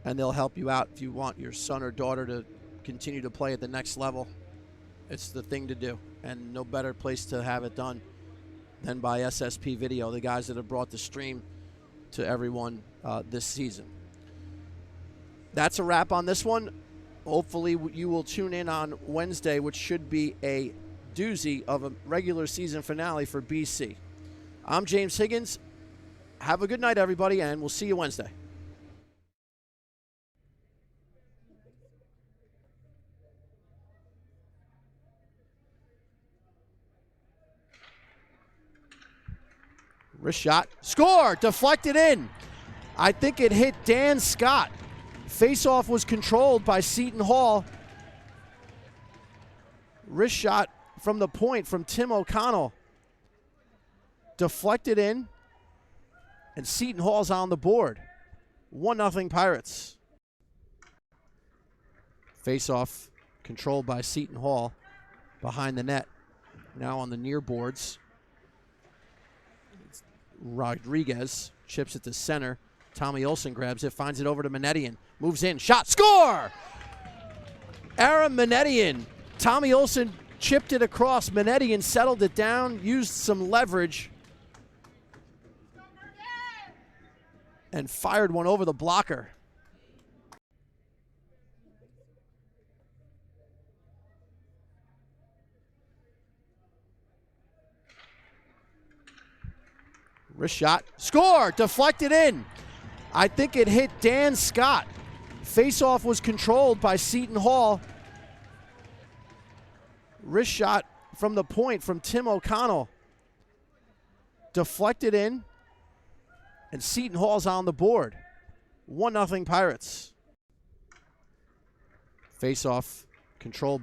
and they'll help you out if you want your son or daughter to continue to play at the next level. It's the thing to do, and no better place to have it done than by SSP Video, the guys that have brought the stream to everyone this season. That's a wrap on this one. Hopefully you will tune in on Wednesday, which should be a doozy of a regular season finale for BC. I'm James Higgins. Have a good night, everybody, and we'll see you Wednesday. Wrist shot. Score! Deflected in. I think it hit Dan Scott. Faceoff was controlled by Seton Hall. Wrist shot from the point from Tim O'Connell. Deflected in. And Seton Hall's on the board. 1-0 Pirates. Faceoff controlled by Seton Hall behind the net. Now on the near boards. Rodriguez chips it to center. Tommy Olsen grabs it, finds it over to Manetian. Moves in, shot, score! Aaron Manetian. Tommy Olsen chipped it across. Manetian settled it down, used some leverage, and fired one over the blocker. Wrist shot, score! Deflected in. I think it hit Dan Scott. Faceoff was controlled by Seton Hall. Wrist shot from the point from Tim O'Connell. Deflected in. And Seton Hall's on the board. 1-0 Pirates. Faceoff controlled